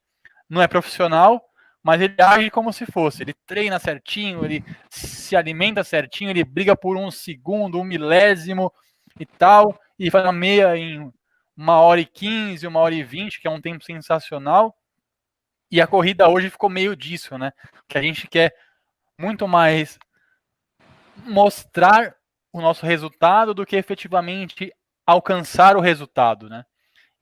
não é profissional, mas ele age como se fosse. Ele treina certinho, ele se alimenta certinho, ele briga por um segundo, um milésimo e tal, e faz uma meia em 1h15, 1h20, que é um tempo sensacional. E a corrida hoje ficou meio disso, né? Que a gente quer muito mais mostrar o nosso resultado do que efetivamente alcançar o resultado, né?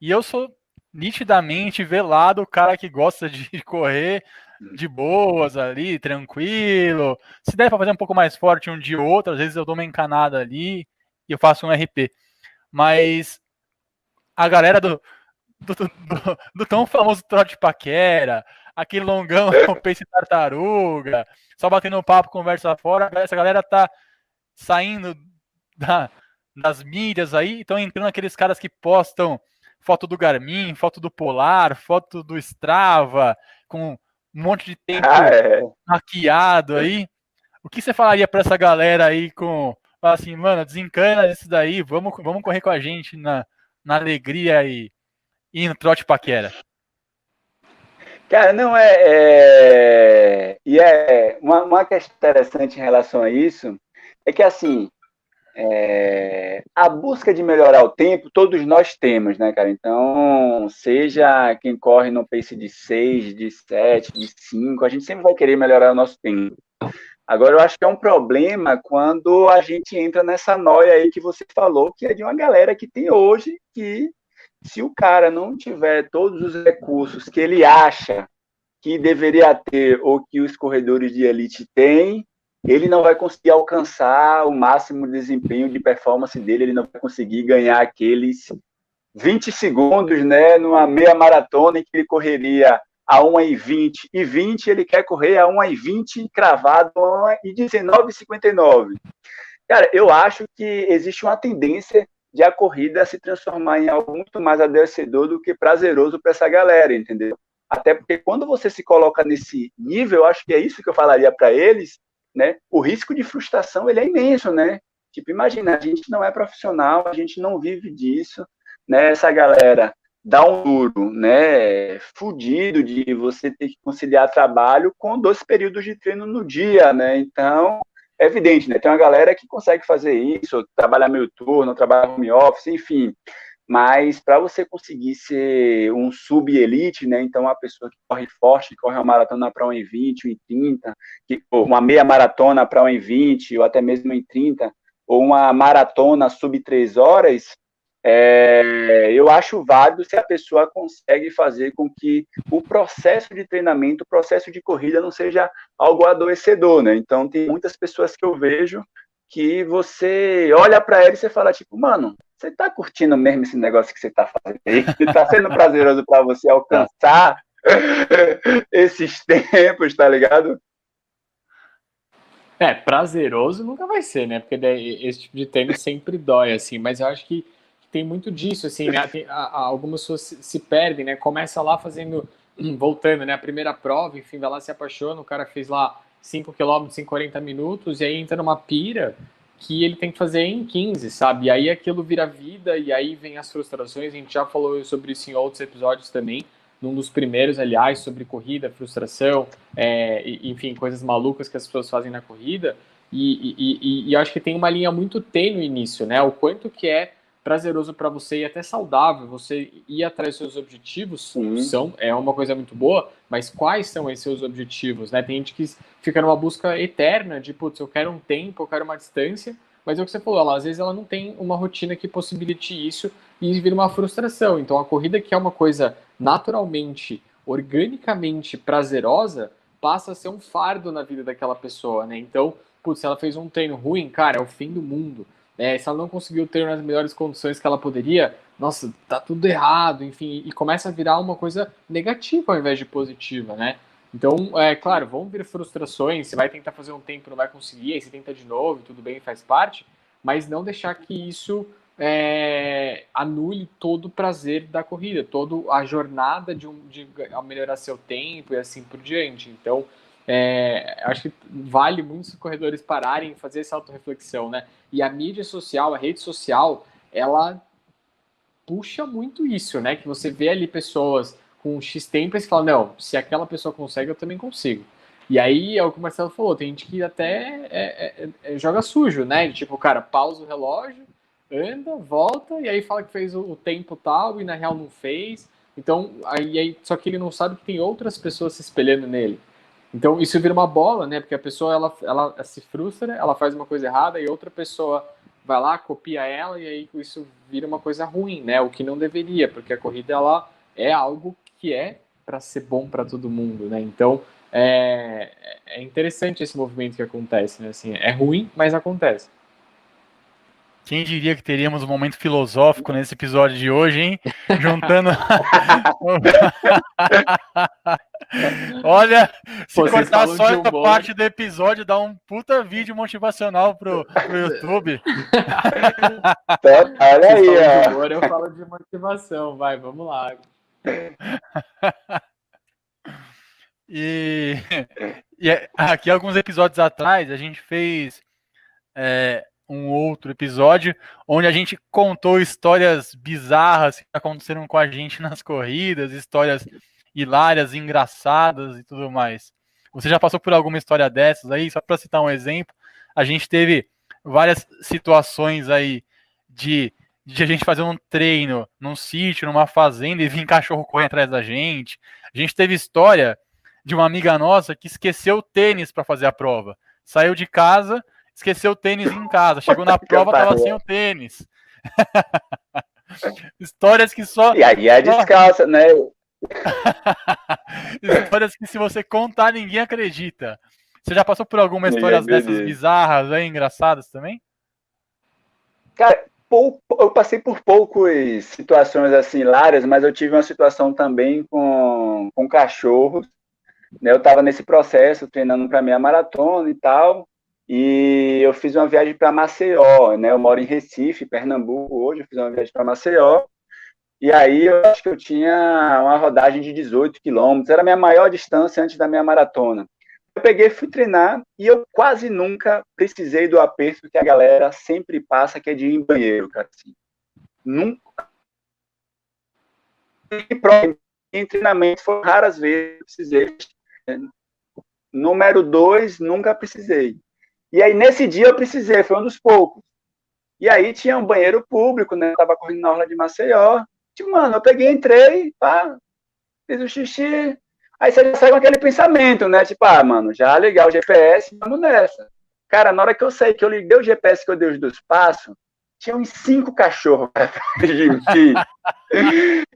E eu sou nitidamente velado, o cara que gosta de correr de boas ali, tranquilo. Se der para fazer um pouco mais forte um dia ou outro, às vezes eu dou uma encanada ali e eu faço um RP. Mas a galera do tão famoso trote paquera, aquele longão pace tartaruga, só batendo papo, conversa fora, essa galera tá saindo das mídias aí, estão entrando aqueles caras que postam foto do Garmin, foto do Polar, foto do Strava, com um monte de tempo maquiado aí. O que você falaria para essa galera aí fala assim, mano, desencana isso daí, vamos correr com a gente na alegria e no trote paquera? Cara, não uma questão interessante em relação a isso é que assim a busca de melhorar o tempo, todos nós temos, né, cara? Então, seja quem corre no pace de 6, de 7, de 5, a gente sempre vai querer melhorar o nosso tempo. Agora, eu acho que é um problema quando a gente entra nessa noia aí que você falou, que é de uma galera que tem hoje, que se o cara não tiver todos os recursos que ele acha que deveria ter ou que os corredores de elite têm, ele não vai conseguir alcançar o máximo desempenho de performance dele, ele não vai conseguir ganhar aqueles 20 segundos, né, numa meia maratona em que ele correria a 1h20 e 20, ele quer correr a 1h20 cravado a 1h19,59. Cara, eu acho que existe uma tendência de a corrida se transformar em algo muito mais adoecedor do que prazeroso para essa galera, entendeu? Até porque quando você se coloca nesse nível, eu acho que é isso que eu falaria para eles, né? O risco de frustração ele é imenso, né? Tipo, imagina, a gente não é profissional, a gente não vive disso, né? Essa galera dá um duro, né? Fudido de você ter que conciliar trabalho com 2 períodos de treino no dia, né? Então, é evidente, né? Tem uma galera que consegue fazer isso, trabalhar meio turno, trabalhar home office, enfim. Mas para você conseguir ser um sub-elite, né? Então, uma pessoa que corre forte, que corre uma maratona para 1h20, 1h30, uma meia maratona para 1h20, ou até mesmo 1h30, ou uma maratona sub 3 horas, eu acho válido se a pessoa consegue fazer com que o processo de treinamento, o processo de corrida não seja algo adoecedor, né? Então, tem muitas pessoas que eu vejo que você olha para ela e você fala, tipo, mano, você tá curtindo mesmo esse negócio que você tá fazendo aí? Tá sendo prazeroso para você alcançar esses tempos, tá ligado? Prazeroso nunca vai ser, né? Porque esse tipo de treino sempre dói, assim. Mas eu acho que tem muito disso, assim, né? Algumas pessoas se perdem, né? Começa lá fazendo, voltando, né? A primeira prova, enfim, vai lá, se apaixona, o cara fez lá 5 quilômetros em 40 minutos, e aí entra numa pira que ele tem que fazer em 15, sabe? E aí aquilo vira vida, e aí vem as frustrações, a gente já falou sobre isso em outros episódios também, num dos primeiros, aliás, sobre corrida, frustração, enfim, coisas malucas que as pessoas fazem na corrida, e eu acho que tem uma linha muito tênue nisso, né? O quanto que é prazeroso para você e até saudável você ir atrás dos seus objetivos é uma coisa muito boa, mas quais são esses seus objetivos, né? Tem gente que fica numa busca eterna de, putz, eu quero um tempo, eu quero uma distância, mas é o que você falou, às vezes ela não tem uma rotina que possibilite isso e vira uma frustração. Então a corrida, que é uma coisa naturalmente, organicamente prazerosa, passa a ser um fardo na vida daquela pessoa, né? Então, putz, se ela fez um treino ruim, cara, é o fim do mundo. Se ela não conseguiu ter nas melhores condições que ela poderia, nossa, tá tudo errado, enfim, e começa a virar uma coisa negativa ao invés de positiva, né? Então, claro, vão vir frustrações, você vai tentar fazer um tempo, não vai conseguir, aí você tenta de novo, tudo bem, faz parte, mas não deixar que isso anule todo o prazer da corrida, toda a jornada de melhorar seu tempo e assim por diante. Então, acho que vale muitos corredores pararem e fazer essa autorreflexão, né? E a mídia social, a rede social, ela puxa muito isso, né? Que você vê ali pessoas com X tempo e você fala, não, se aquela pessoa consegue, eu também consigo. E aí é o que o Marcelo falou, tem gente que até joga sujo, né? Tipo, o cara pausa o relógio, anda, volta, e aí fala que fez o tempo tal, e na real não fez. Então, aí, só que ele não sabe que tem outras pessoas se espelhando nele. Então, isso vira uma bola, né? Porque a pessoa, ela se frustra, ela faz uma coisa errada, e outra pessoa vai lá, copia ela, e aí isso vira uma coisa ruim, né? O que não deveria, porque a corrida, ela é algo que é para ser bom para todo mundo, né? Então, é interessante esse movimento que acontece, né? Assim, é ruim, mas acontece. Quem diria que teríamos um momento filosófico nesse episódio de hoje, hein? Juntando. Olha, se Vocês cortar falam só de essa humor. parte do episódio, dá um puta vídeo motivacional pro YouTube. Olha Vocês aí, falam de ó. humor, eu falo de motivação. Vai, vamos lá. E aqui, alguns episódios atrás, a gente fez um outro episódio onde a gente contou histórias bizarras que aconteceram com a gente nas corridas, histórias hilárias, engraçadas e tudo mais. Você já passou por alguma história dessas aí? Só para citar um exemplo, a gente teve várias situações aí de a gente fazer um treino num sítio, numa fazenda, e vir cachorro correr atrás da gente. A gente teve história de uma amiga nossa que esqueceu o tênis para fazer a prova. Saiu de casa, esqueceu o tênis em casa. Chegou na prova, tava sem o tênis. Histórias que só... E aí é descalça, né? Histórias que se você contar, ninguém acredita. Você já passou por alguma história dessas bizarras aí, engraçadas também? Cara, eu passei por poucas situações assim hilárias, mas eu tive uma situação também com cachorros. Né? Eu estava nesse processo, treinando para minha maratona e tal, e eu fiz uma viagem para Maceió, né? Eu moro em Recife, Pernambuco hoje, eu fiz uma viagem para Maceió, e aí eu acho que eu tinha uma rodagem de 18 quilômetros, era a minha maior distância antes da minha maratona. Eu peguei, fui treinar, e eu quase nunca precisei do aperto que a galera sempre passa, que é de ir em banheiro, cara. Assim. Nunca. Em treinamento, foram raras vezes que precisei. Número 2, nunca precisei. E aí, nesse dia, eu precisei, foi um dos poucos. E aí, tinha um banheiro público, né? Eu tava correndo na orla de Maceió. Tipo, mano, eu peguei, entrei, pá, fiz o xixi. Aí você já sai com aquele pensamento, né? Tipo, mano, já ligar o GPS, vamos nessa. Cara, na hora que eu saí, que eu liguei o GPS, que eu dei os 2 passos, tinha uns 5 cachorros atrás de mim.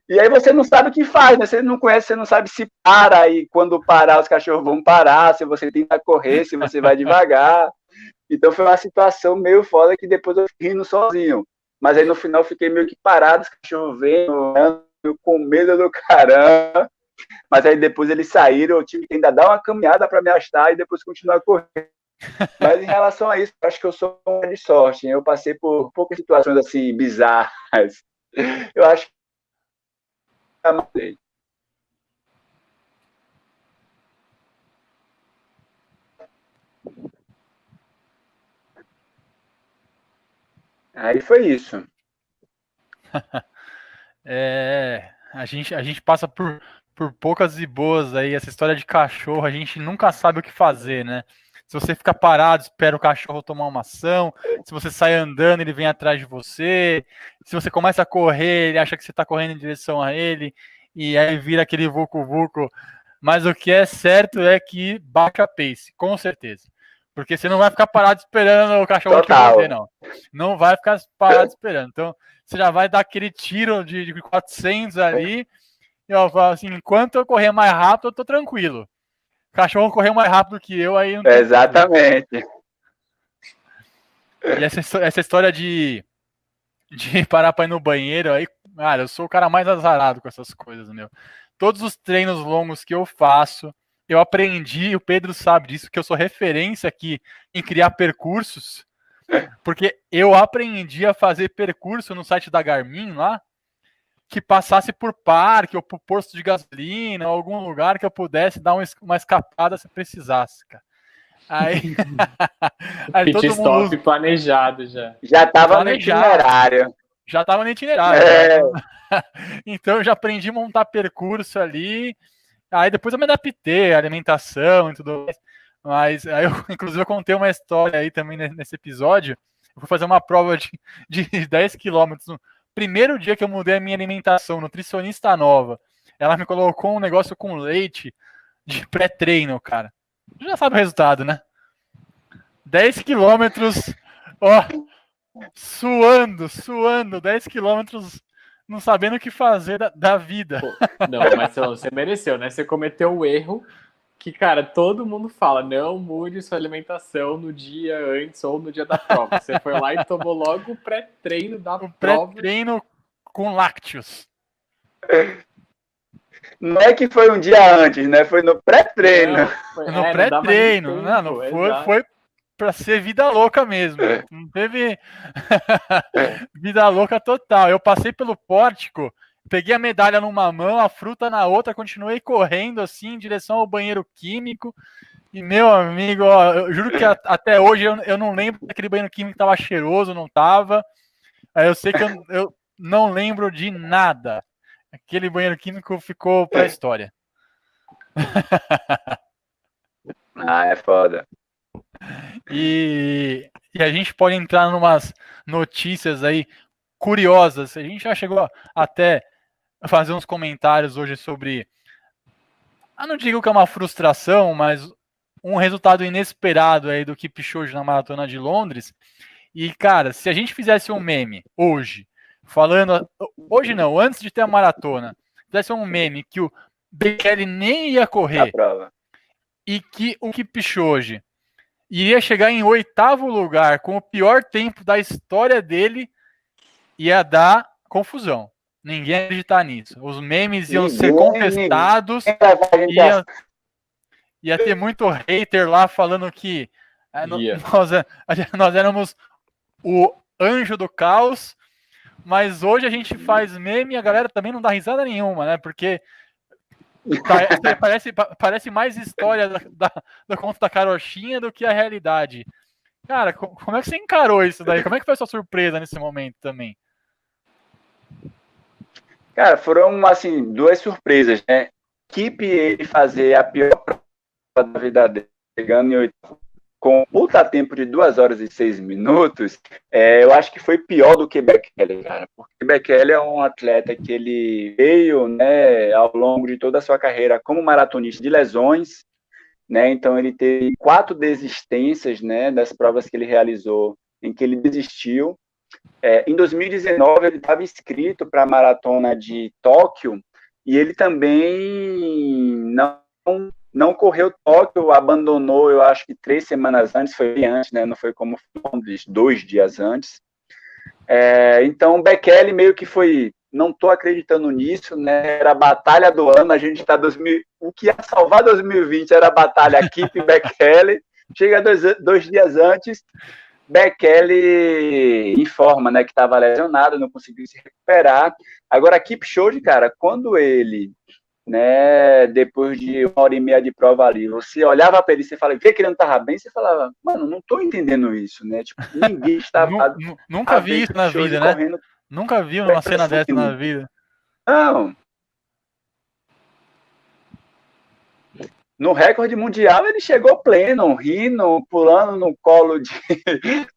E aí você não sabe o que faz, né? Você não conhece, você não sabe se para, e quando parar, os cachorros vão parar, se você tenta correr, se você vai devagar. Então foi uma situação meio foda que depois eu fiquei rindo sozinho. Mas aí no final eu fiquei meio que parado, os cachorros vendo, com medo do caramba. Mas aí depois eles saíram, eu tive que ainda dar uma caminhada para me achar e depois continuar correndo. Mas em relação a isso, eu acho que eu sou uma de sorte. Eu passei por poucas situações assim bizarras. Eu acho que aí foi isso. A gente passa por poucas e boas aí. Essa história de cachorro, a gente nunca sabe o que fazer, né? Se você fica parado, espera o cachorro tomar uma ação. Se você sai andando, ele vem atrás de você. Se você começa a correr, ele acha que você está correndo em direção a ele. E aí vira aquele vucu-vucu. Mas o que é certo é que baixa a pace, com certeza. Porque você não vai ficar parado esperando o cachorro te morder, não. Não vai ficar parado esperando. Então, você já vai dar aquele tiro de 400 ali. E eu falo assim, enquanto eu correr mais rápido, eu tô tranquilo. O cachorro correu mais rápido que eu, aí não tem exatamente. E essa história de parar pra ir no banheiro, aí, cara, eu sou o cara mais azarado com essas coisas, meu. Todos os treinos longos que eu faço, eu aprendi, o Pedro sabe disso, que eu sou referência aqui em criar percursos, porque eu aprendi a fazer percurso no site da Garmin lá, que passasse por parque ou por posto de gasolina, ou algum lugar que eu pudesse dar uma escapada se precisasse, cara. Aí, aí Pit todo stop mundo planejado já. Já tava no planejado, itinerário. já estava no itinerário. É. Então eu já aprendi a montar percurso ali. Aí depois eu me adaptei à alimentação e tudo mais. Mas aí eu, inclusive, eu contei uma história aí também nesse episódio. Eu fui fazer uma prova de 10 quilômetros. No primeiro dia que eu mudei a minha alimentação, nutricionista nova, ela me colocou um negócio com leite de pré-treino, cara. Já sabe o resultado, né? 10 quilômetros, ó, suando, 10 quilômetros, não sabendo o que fazer da vida. Pô, não, mas você mereceu, né? Você cometeu o erro que, cara, todo mundo fala, não mude sua alimentação no dia antes ou no dia da prova. Você foi lá e tomou logo o pré-treino da O prova. pré-treino com lácteos. Não é que foi um dia antes, né? Foi no pré-treino. No pré-treino. Não foi pra ser vida louca mesmo. Não teve vida louca total. Eu passei pelo pórtico, peguei a medalha numa mão, a fruta na outra, continuei correndo assim em direção ao banheiro químico. E, meu amigo, ó, eu juro que até hoje eu não lembro se aquele banheiro químico tava cheiroso, não tava. Eu sei que eu não lembro de nada. Aquele banheiro químico ficou pra história. Ah, é foda. E a gente pode entrar em umas notícias aí curiosas. A gente já chegou até a fazer uns comentários hoje sobre, eu não digo que é uma frustração, mas um resultado inesperado aí do Kipchoge na Maratona de Londres. E, cara, se a gente fizesse um meme hoje, falando... Hoje não, antes de ter a maratona, fizesse um meme que o Bekele nem ia correr e que o Kipchoge iria chegar em 8º lugar com o pior tempo da história dele, ia dar confusão. Ninguém ia acreditar nisso. Os memes iam ser contestados, ia ter muito hater lá falando que nós éramos o anjo do caos, mas hoje a gente faz meme e a galera também não dá risada nenhuma, né? Porque parece mais história do conto da carochinha do que a realidade. Cara, como é que você encarou isso daí? Como é que foi a sua surpresa nesse momento também? Cara, foram, assim, 2 surpresas, né? Kip ele fazer a pior prova da vida dele, chegando em 8º, com um puta tempo de 2 horas e 6 minutos, eu acho que foi pior do que Bekele, cara. Porque Bekele é um atleta que ele veio, né, ao longo de toda a sua carreira como maratonista de lesões, né? Então ele teve 4 desistências, né, das provas que ele realizou, em que ele desistiu. Em 2019 ele estava inscrito para a maratona de Tóquio e ele também não correu Tóquio, abandonou, eu acho que 3 semanas antes, foi bem antes, né? Não foi como 2 dias antes. Então, o Bekele meio que foi, não estou acreditando nisso, né? Era a batalha do ano, a gente está o que ia salvar 2020 era a batalha Kip Bekele, chega 2 dias antes, Bekele informa, né, que estava lesionado, não conseguiu se recuperar. Agora, Kipchoge, cara, quando ele, né, depois de 1h30 de prova ali, você olhava para ele e você falava, vê que ele não estava bem, você falava, mano, não estou entendendo isso, né? Tipo, ninguém estava... Nunca vi isso na vida, né? Nunca vi uma cena dessa na vida. Não. No recorde mundial, ele chegou pleno, rindo, pulando no colo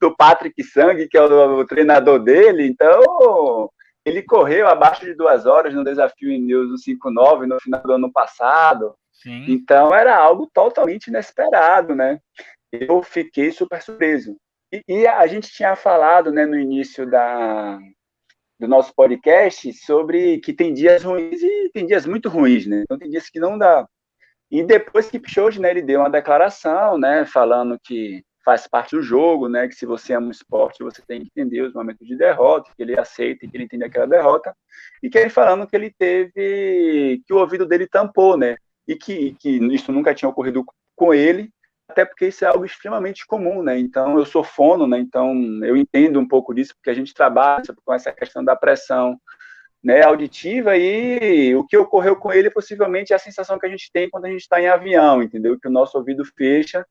do Patrick Sang, que é o treinador dele. Então, ele correu abaixo de 2 horas no desafio em News no 5.9 no final do ano passado. Sim. Então, era algo totalmente inesperado, né? Eu fiquei super surpreso. E a gente tinha falado, né, no início do nosso podcast sobre que tem dias ruins e tem dias muito ruins, né? Então, tem dias que não dá. E depois que Kipchoge, né, ele deu uma declaração, né, falando que faz parte do jogo, né, que se você ama o esporte, você tem que entender os momentos de derrota, que ele aceita e que ele entende aquela derrota, e que ele falando que ele teve, que o ouvido dele tampou, né, e que isso nunca tinha ocorrido com ele, até porque isso é algo extremamente comum, né, então eu sou fono, né, então eu entendo um pouco disso, porque a gente trabalha com essa questão da pressão, né, auditiva, e o que ocorreu com ele possivelmente é a sensação que a gente tem quando a gente está em avião, entendeu? Que o nosso ouvido fecha,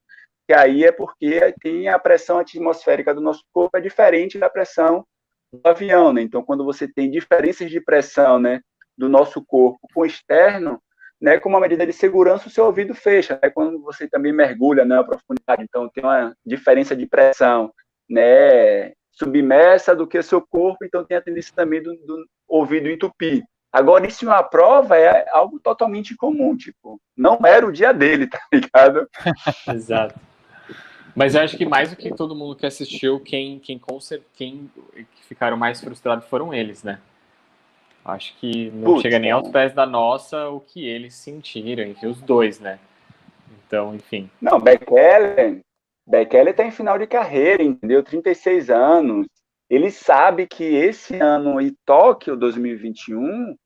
que aí é porque tem a pressão atmosférica do nosso corpo é diferente da pressão do avião, né? Então, quando você tem diferenças de pressão, né, do nosso corpo com o externo, né, como uma medida de segurança, o seu ouvido fecha, né? Quando você também mergulha na profundidade, então tem uma diferença de pressão, né, submersa do que o seu corpo, então tem a tendência também do ouvido entupir. Agora, isso em uma prova é algo totalmente comum, tipo, não era o dia dele, tá ligado? Exato. Mas eu acho que mais do que todo mundo que assistiu, quem ficaram mais frustrados foram eles, né? Acho que não chega nem aos pés da nossa o que eles sentiram, enfim, os dois, né? Então, enfim. Não, Bekele está em final de carreira, entendeu? 36 anos. Ele sabe que esse ano em Tóquio 2021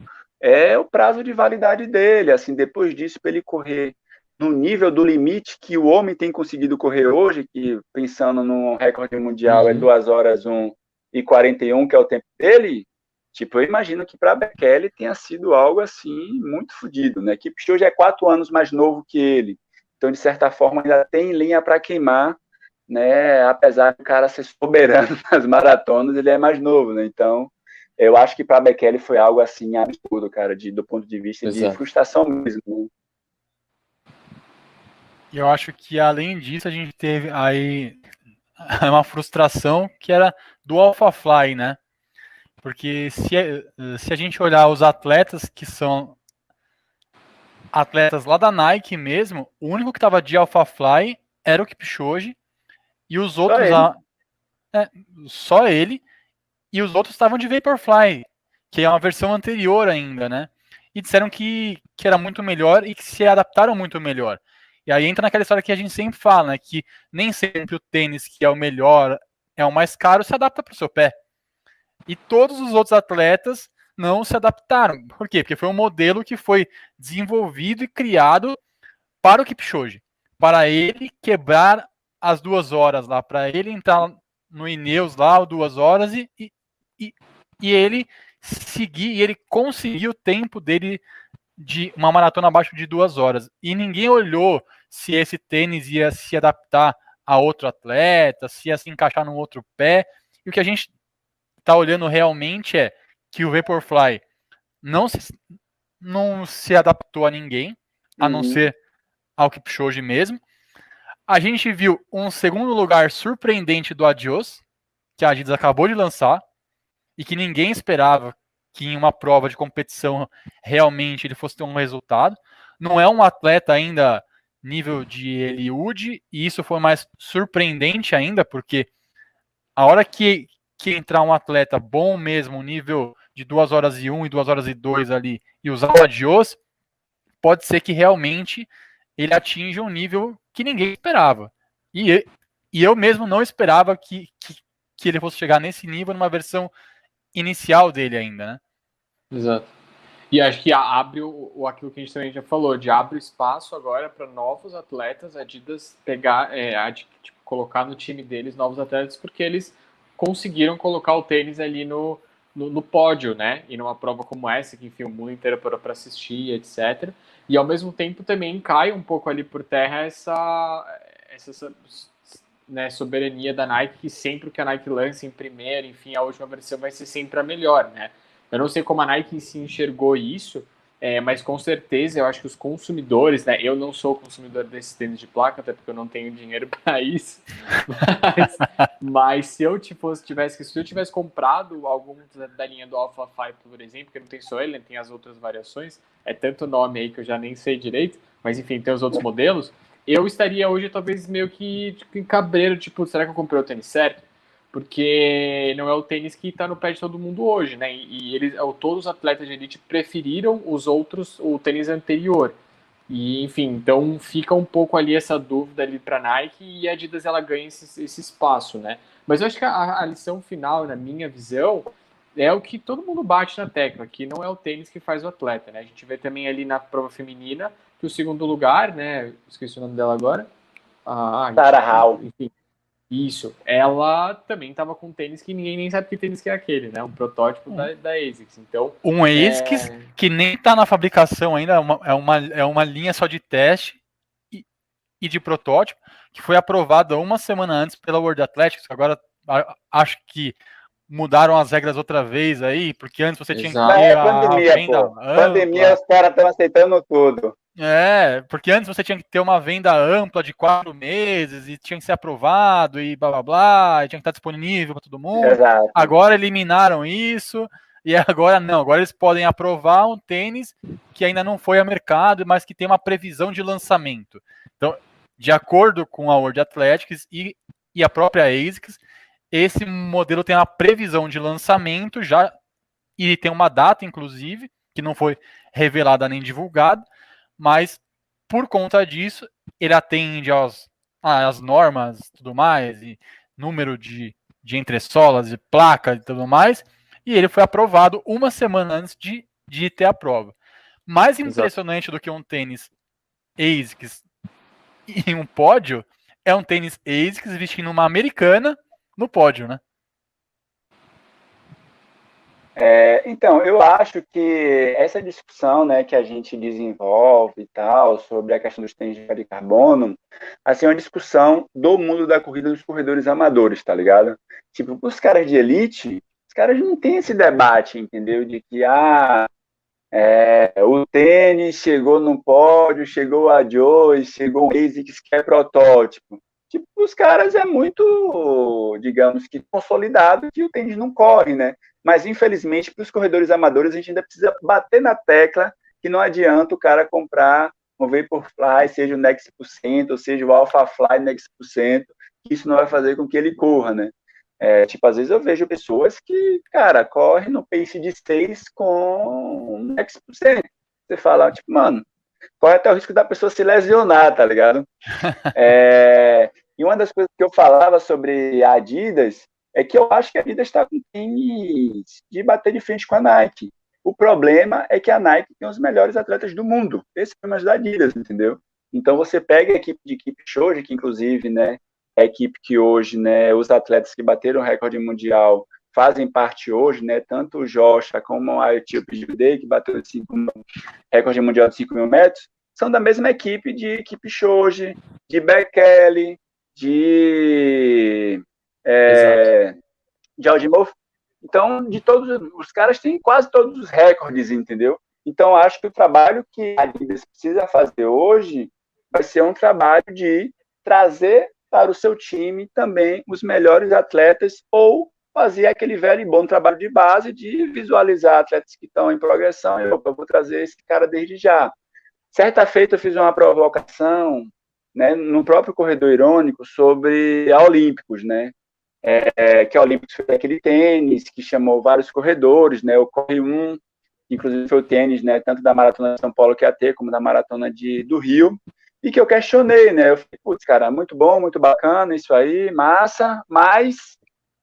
é o prazo de validade dele. Assim, depois disso, para ele correr no nível do limite que o homem tem conseguido correr hoje, que pensando no recorde mundial é 2 horas 1 e 41, que é o tempo dele, tipo, eu imagino que para Bekele tenha sido algo assim muito fodido, né? Que Kipchoge é 4 anos mais novo que ele. Então, de certa forma, ainda tem linha para queimar, né? Apesar do cara ser soberano nas maratonas, ele é mais novo, né? Então, eu acho que para Bekele foi algo assim absurdo, cara, do ponto de vista de frustração mesmo. Né? E eu acho que, além disso, a gente teve aí uma frustração que era do AlphaFly, né? Porque se a gente olhar os atletas que são atletas lá da Nike mesmo, o único que estava de AlphaFly era o Kipchoge e os outros só ele e os outros estavam de Vaporfly, que é uma versão anterior ainda, né? E disseram que era muito melhor e que se adaptaram muito melhor. E aí entra naquela história que a gente sempre fala, né? Que nem sempre o tênis que é o melhor, é o mais caro, se adapta para o seu pé. E todos os outros atletas não se adaptaram. Por quê? Porque foi um modelo que foi desenvolvido e criado para o Kipchoge, para ele quebrar as 2 horas lá, para ele entrar no Ineos lá, 2 horas, e ele seguir, e ele conseguir o tempo dele de uma maratona abaixo de 2 horas. E ninguém olhou se esse tênis ia se adaptar a outro atleta, se ia se encaixar num outro pé. E o que a gente está olhando realmente é que o Vaporfly não se adaptou a ninguém, a não ser ao Kipchoge mesmo. A gente viu um segundo lugar surpreendente do Adios, que a Adidas acabou de lançar, e que ninguém esperava que em uma prova de competição realmente ele fosse ter um resultado. Não é um atleta ainda nível de Eliud, e isso foi mais surpreendente ainda, porque a hora que entrar um atleta bom mesmo, nível de 2 horas e 1 e 2 horas e 2 ali, e usar o Adios, pode ser que realmente ele atinja um nível que ninguém esperava. E eu mesmo não esperava que ele fosse chegar nesse nível numa versão inicial dele ainda, né? Exato. E acho que abre aquilo que a gente também já falou, de abre espaço agora para novos atletas, a Adidas pegar, tipo, colocar no time deles novos atletas, porque eles conseguiram colocar o tênis ali no pódio, né? E numa prova como essa, que enfim, o mundo inteiro parou para assistir, etc. E ao mesmo tempo também cai um pouco ali por terra essa né, soberania da Nike, que sempre que a Nike lança em primeiro, enfim, a última versão vai ser sempre a melhor, né? Eu não sei como a Nike se enxergou isso, mas com certeza eu acho que os consumidores, né? Eu não sou consumidor desses tênis de placa, até porque eu não tenho dinheiro para isso. Mas se eu tivesse comprado algum da linha do Alpha Fly, por exemplo, porque não tem só ele, né, tem as outras variações, é tanto nome aí que eu já nem sei direito, mas enfim, tem os outros modelos, eu estaria hoje talvez meio que em cabreiro, tipo, será que eu comprei o tênis certo? Porque não é o tênis que está no pé de todo mundo hoje, né? E todos os atletas de elite preferiram o tênis anterior. E, enfim, então fica um pouco ali essa dúvida ali para a Nike e a Adidas ela ganha esse espaço, né? Mas eu acho que a lição final, na minha visão, é o que todo mundo bate na tecla, que não é o tênis que faz o atleta, né? A gente vê também ali na prova feminina que o segundo lugar, né? Esqueci o nome dela agora. Sarah Hall. Enfim, Isso. Ela também estava com tênis que ninguém nem sabe que tênis que é aquele, né? Um protótipo da ASICS. Então, Um ASICS que nem está na fabricação ainda, é uma linha só de teste e de protótipo, que foi aprovada uma semana antes pela World Athletics. Agora acho que mudaram as regras outra vez aí, porque antes você tinha que ter pandemia, venda pô. Pandemia, os caras estão aceitando tudo. Porque antes você tinha que ter uma venda ampla de 4 meses e tinha que ser aprovado e blá blá blá, e tinha que estar disponível para todo mundo. Exato. Agora eliminaram isso e agora não, agora eles podem aprovar um tênis que ainda não foi a mercado, mas que tem uma previsão de lançamento. Então, de acordo com a World Athletics e a própria ASICS, esse modelo tem uma previsão de lançamento já e tem uma data, inclusive, que não foi revelada nem divulgada, mas por conta disso ele atende às normas e tudo mais, e número de entressolas, de placa e tudo mais, e ele foi aprovado uma semana antes de ter a prova. Mais impressionante do que um tênis ASICS em um pódio é um tênis ASICS vestindo uma americana no pódio, né? Então, eu acho que essa discussão, né, que a gente desenvolve e tal, sobre a questão dos tênis de carbono, assim, é uma discussão do mundo da corrida dos corredores amadores, tá ligado? Tipo, os caras de elite, os caras não têm esse debate, entendeu? De que, o tênis chegou no pódio, chegou a Joe, chegou o ASICS, que é protótipo. Tipo, os caras é muito, digamos que, consolidado que o tênis não corre, né? Mas, infelizmente, para os corredores amadores, a gente ainda precisa bater na tecla que não adianta o cara comprar um Vaporfly, seja o Next %, ou seja o Alphafly Next %, que isso não vai fazer com que ele corra, né? Tipo, às vezes eu vejo pessoas que, cara, correm no pace de 6 com um Next %. Você fala, tipo, mano, corre até o risco da pessoa se lesionar, tá ligado? E uma das coisas que eu falava sobre a Adidas é que eu acho que a Adidas está com tênis de bater de frente com a Nike. O problema é que a Nike tem os melhores atletas do mundo. Esse é o da Adidas, entendeu? Então você pega a equipe de Kipchoge, que inclusive, né, é a equipe que hoje, né, os atletas que bateram o recorde mundial fazem parte hoje, né, tanto o Joshua como a Etíope Judei, que bateu o recorde mundial de 5 mil metros, são da mesma equipe de Kipchoge, de Bekele, de Aldimof. Então, de todos os caras têm quase todos os recordes, entendeu? Então, acho que o trabalho que a Adidas precisa fazer hoje vai ser um trabalho de trazer para o seu time também os melhores atletas ou fazer aquele velho e bom trabalho de base de visualizar atletas que estão em progressão e eu vou trazer esse cara desde já. Certa feita eu fiz uma provocação, né, no próprio Corredor Irônico sobre a Olímpicos, né? Que a Olímpicos foi aquele tênis que chamou vários corredores, né? O Corre 1, inclusive foi o tênis, né, tanto da Maratona de São Paulo QAT como da Maratona do Rio, e que eu questionei, né? Eu falei, putz, cara, muito bom, muito bacana isso aí, massa, mas,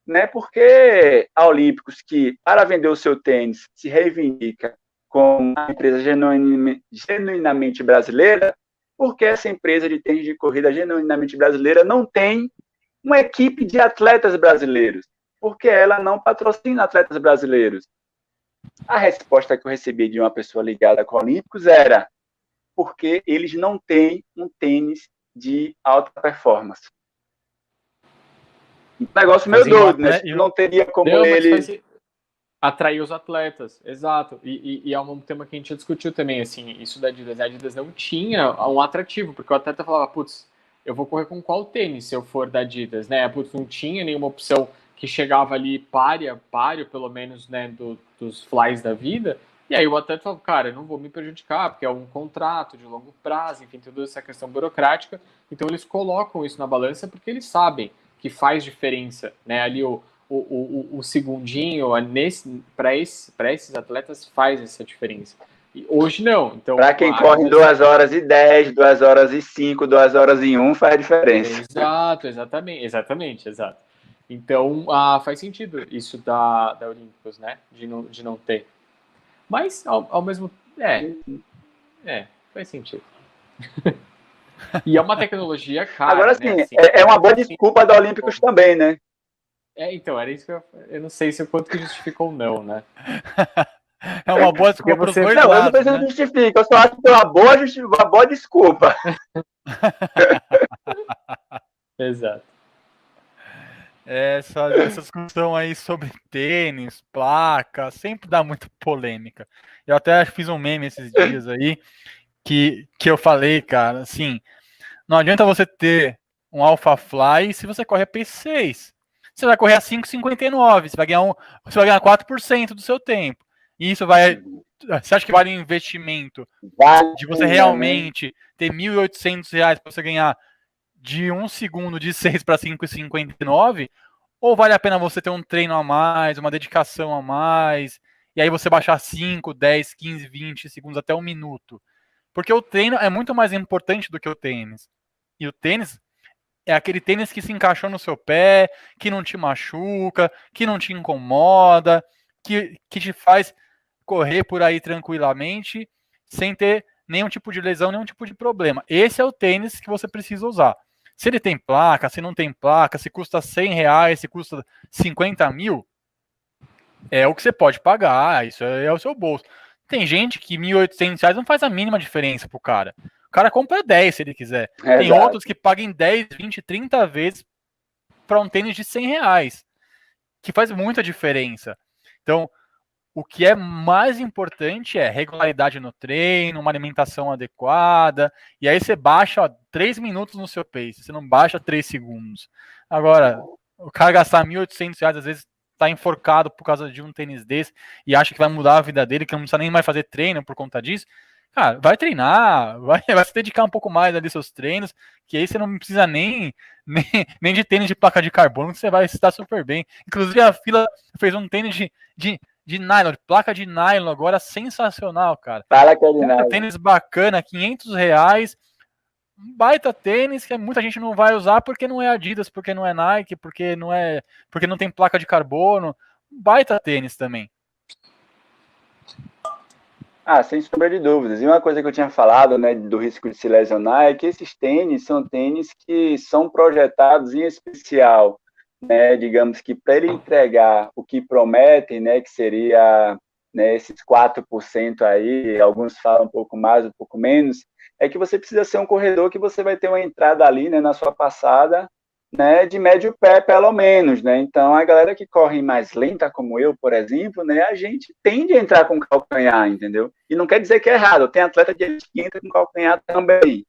né, porque a Olímpicos, que para vender o seu tênis se reivindica como uma empresa genuinamente brasileira, porque essa empresa de tênis de corrida genuinamente brasileira não tem uma equipe de atletas brasileiros, porque ela não patrocina atletas brasileiros. A resposta que eu recebi de uma pessoa ligada com Olímpicos era porque eles não têm um tênis de alta performance. Um negócio meio doido, né? Não teria como ele atrair os atletas, exato. E é um tema que a gente discutiu também, assim, isso da Adidas. A Adidas não tinha um atrativo, porque o atleta falava, putz, eu vou correr com qual tênis se eu for da Adidas, né? Putz, não tinha nenhuma opção que chegava ali páreo pelo menos, né, dos flies da vida. E aí o atleta falava, cara, eu não vou me prejudicar, porque é um contrato de longo prazo, enfim, toda essa questão burocrática. Então eles colocam isso na balança porque eles sabem que faz diferença, né? Ali o segundinho para esses atletas faz essa diferença. E hoje não. Então, para quem corre 2h10, 2h05, 2h01, faz diferença. Exato, exatamente. Então, faz sentido isso da Olímpicos, né? De não ter. Mas, ao mesmo... faz sentido. E é uma tecnologia cara, Agora, né? assim, Assim, é uma boa desculpa da Olímpicos também, né? Então, era isso que eu não sei se o quanto que justifica ou não, né? É uma boa Porque desculpa para os você. dois Não, eu não lados, preciso né? justificar, eu só acho que é uma boa desculpa. Exato. Essa discussão aí sobre tênis, placa, sempre dá muita polêmica. Eu até fiz um meme esses dias aí que eu falei, cara, assim, não adianta você ter um AlphaFly se você corre a P6. Você vai correr a 5,59, você vai ganhar 4% do seu tempo. E isso vai. Você acha que vale um investimento Vale de a você pena, né? realmente ter R$ 1.800 para você ganhar de 1 segundo de 6 para 5,59? Ou vale a pena você ter um treino a mais, uma dedicação a mais, e aí você baixar 5, 10, 15, 20 segundos até 1 minuto? Porque o treino é muito mais importante do que o tênis. E o tênis é aquele tênis que se encaixou no seu pé, que não te machuca, que não te incomoda, que te faz correr por aí tranquilamente, sem ter nenhum tipo de lesão, nenhum tipo de problema. Esse é o tênis que você precisa usar. Se ele tem placa, se não tem placa, se custa R$ 100, se custa 50 mil, é o que você pode pagar, isso é o seu bolso. Tem gente que R$ 1.800 não faz a mínima diferença pro cara. O cara compra 10 se ele quiser. Tem Exato. outros que pagam 10, 20, 30 vezes para um tênis de R$ 100, que faz muita diferença. Então, o que é mais importante é regularidade no treino, uma alimentação adequada, e aí você baixa 3 minutos no seu pace, você não baixa 3 segundos. Agora, o cara gastar R$ 1.800, às vezes tá enforcado por causa de um tênis desse e acha que vai mudar a vida dele, que não precisa nem mais fazer treino por conta disso. Cara, vai treinar, vai se dedicar um pouco mais ali seus treinos, que aí você não precisa nem de tênis de placa de carbono, que você vai estar super bem. Inclusive, a Fila fez um tênis de nylon, de placa de nylon agora, sensacional, cara. Fala, Cardinal. Tênis bacana, R$ 500, um baita tênis que muita gente não vai usar porque não é Adidas, porque não é Nike, porque não tem placa de carbono. Um baita tênis também. Ah, sem sombra de dúvidas. E uma coisa que eu tinha falado, né, do risco de se lesionar é que esses tênis são tênis que são projetados em especial, né, digamos que para ele entregar o que prometem, né, que seria, né, esses 4% aí, alguns falam um pouco mais, um pouco menos, é que você precisa ser um corredor que você vai ter uma entrada ali, né, na sua passada, né, de médio pé, pelo menos, né? Então, a galera que corre mais lenta, como eu, por exemplo, né, a gente tende a entrar com calcanhar, entendeu? E não quer dizer que é errado, tem atleta de elite que entra com calcanhar também,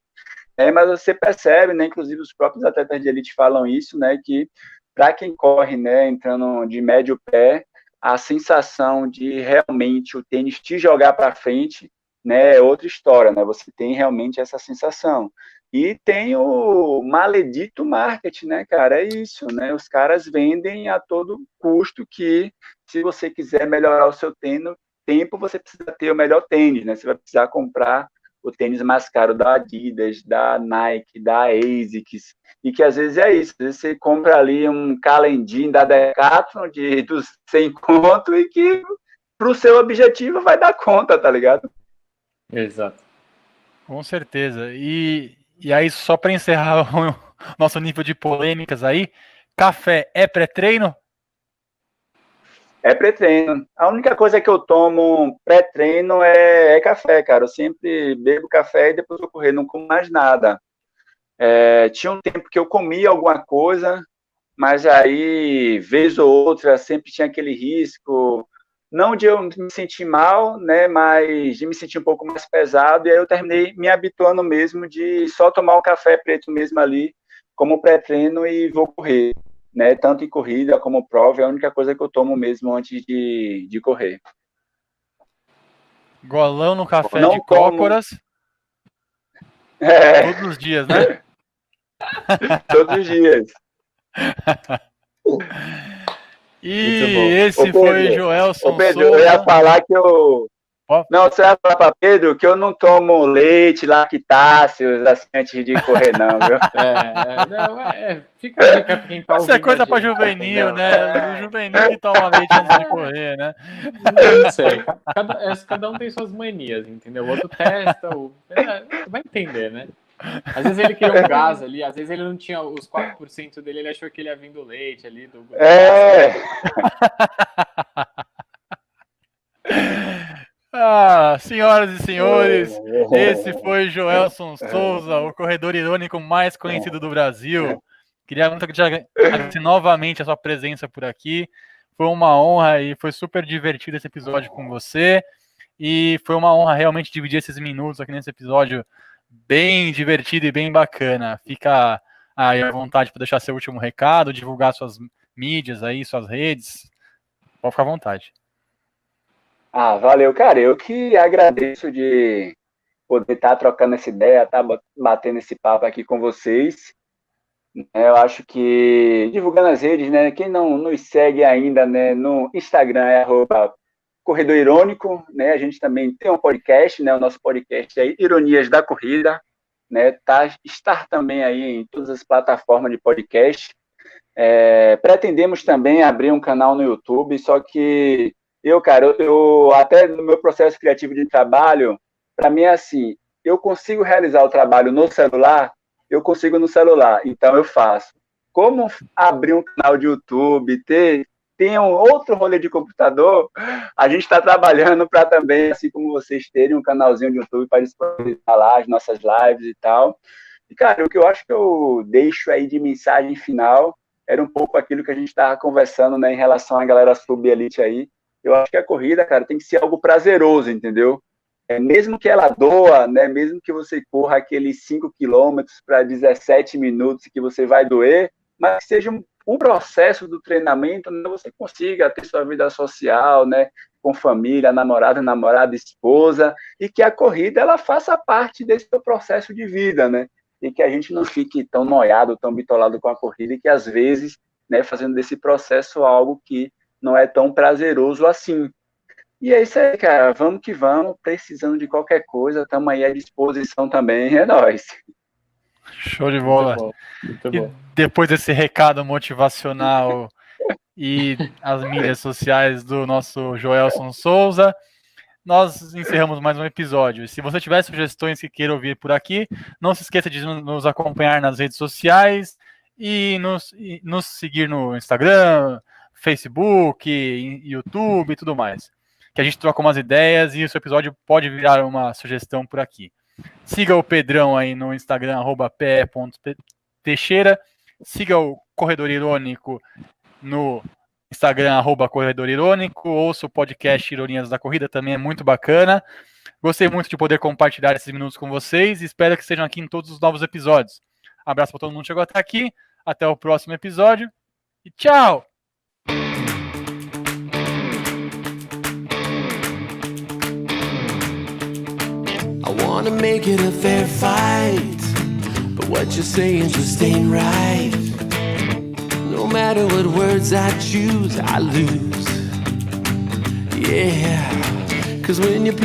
né? Mas você percebe, né, inclusive os próprios atletas de elite falam isso, né, que para quem corre, né, entrando de médio pé, a sensação de realmente o tênis te jogar para frente, né, é outra história, né? Você tem realmente essa sensação. E tem o maledito marketing, né, cara? É isso, né? Os caras vendem a todo custo que, se você quiser melhorar o seu tempo, você precisa ter o melhor tênis, né? Você vai precisar comprar o tênis mais caro da Adidas, da Nike, da ASICS, e que às vezes é isso. Às vezes você compra ali um Calendin da Decathlon dos 100 conto e que para o seu objetivo vai dar conta, tá ligado? Exato. Com certeza. E aí, só para encerrar o nosso nível de polêmicas aí, café é pré-treino? É pré-treino. A única coisa que eu tomo pré-treino é café, cara. Eu sempre bebo café e depois vou correr, não como mais nada. Tinha um tempo que eu comia alguma coisa, mas aí, vez ou outra, sempre tinha aquele risco, não de eu me sentir mal, né, mas de me sentir um pouco mais pesado, e aí eu terminei me habituando mesmo de só tomar um café preto mesmo ali, como pré-treino e vou correr, né, tanto em corrida como prova, é a única coisa que eu tomo mesmo antes de correr. Golão no café de Não tomo, cócoras, todos os dias, né? todos os dias. E Ô esse foi Pedro, ô Joelson Pedro, eu ia Souza. falar que eu Ó, Não, você vai falar para Pedro que eu não tomo leite, lactáceos, assim, antes de correr, não, viu? Fica a dica pra quem tá Isso é ouvindo coisa a pra gente, juvenil, entendeu? né? O juvenil que toma leite antes de correr, né? Não sei, cada um tem suas manias, entendeu? O outro testa, vai entender, né? Às vezes ele queria um gás ali, às vezes ele não tinha os 4% dele, ele achou que ele ia vir do leite ali. É. Senhoras e senhores, esse foi Joelson Souza, o corredor irônico mais conhecido do Brasil. Queria muito agradecer novamente a sua presença por aqui. Foi uma honra e foi super divertido esse episódio com você. E foi uma honra realmente dividir esses minutos aqui nesse episódio bem divertido e bem bacana. Fica aí à vontade para deixar seu último recado, divulgar suas mídias aí, suas redes. Pode ficar à vontade. Valeu, cara. Eu que agradeço de poder estar trocando essa ideia, estar batendo esse papo aqui com vocês. Eu acho que divulgando as redes, né? Quem não nos segue ainda, né? No Instagram é @Corredor Irônico, né? A gente também tem um podcast, né? O nosso podcast é Ironias da Corrida, né? Estar também aí em todas as plataformas de podcast. Pretendemos também abrir um canal no YouTube, só que eu até no meu processo criativo de trabalho, para mim é assim, eu consigo realizar o trabalho no celular, eu consigo no celular, então eu faço. Como abrir um canal de YouTube, ter um outro rolê de computador, a gente está trabalhando para também, assim como vocês terem um canalzinho de YouTube para disponibilizar lá as nossas lives e tal. E, cara, o que eu acho que eu deixo aí de mensagem final era um pouco aquilo que a gente estava conversando, né, em relação à galera sub-elite aí. Eu acho que a corrida, cara, tem que ser algo prazeroso, entendeu? Mesmo que ela doa, né, mesmo que você corra aqueles 5 quilômetros para 17 minutos que você vai doer, mas que seja um processo do treinamento, né, você consiga ter sua vida social, né, com família, namorada, esposa, e que a corrida ela faça parte desse seu processo de vida, né? E que a gente não fique tão noiado, tão bitolado com a corrida, e que às vezes, né, fazendo desse processo algo que não é tão prazeroso assim. E é isso aí, cara. Vamos que vamos. Precisando de qualquer coisa, estamos aí à disposição também. É nóis. Show de bola. Muito bom. Depois desse recado motivacional e as mídias sociais do nosso Joelson Souza, nós encerramos mais um episódio. E se você tiver sugestões que queira ouvir por aqui, não se esqueça de nos acompanhar nas redes sociais e nos seguir no Instagram, Facebook, YouTube e tudo mais. Que a gente troca umas ideias e o seu episódio pode virar uma sugestão por aqui. Siga o Pedrão aí no Instagram, @pe.teixeira. Siga o Corredor Irônico no Instagram, @Corredor Irônico. Ouça o podcast Ironias da Corrida, também é muito bacana. Gostei muito de poder compartilhar esses minutos com vocês e espero que estejam aqui em todos os novos episódios. Abraço para todo mundo que chegou até aqui. Até o próximo episódio e tchau! I wanna make it a fair fight, but what you're saying just ain't right. No matter what words I choose, I lose. Yeah, 'cause when you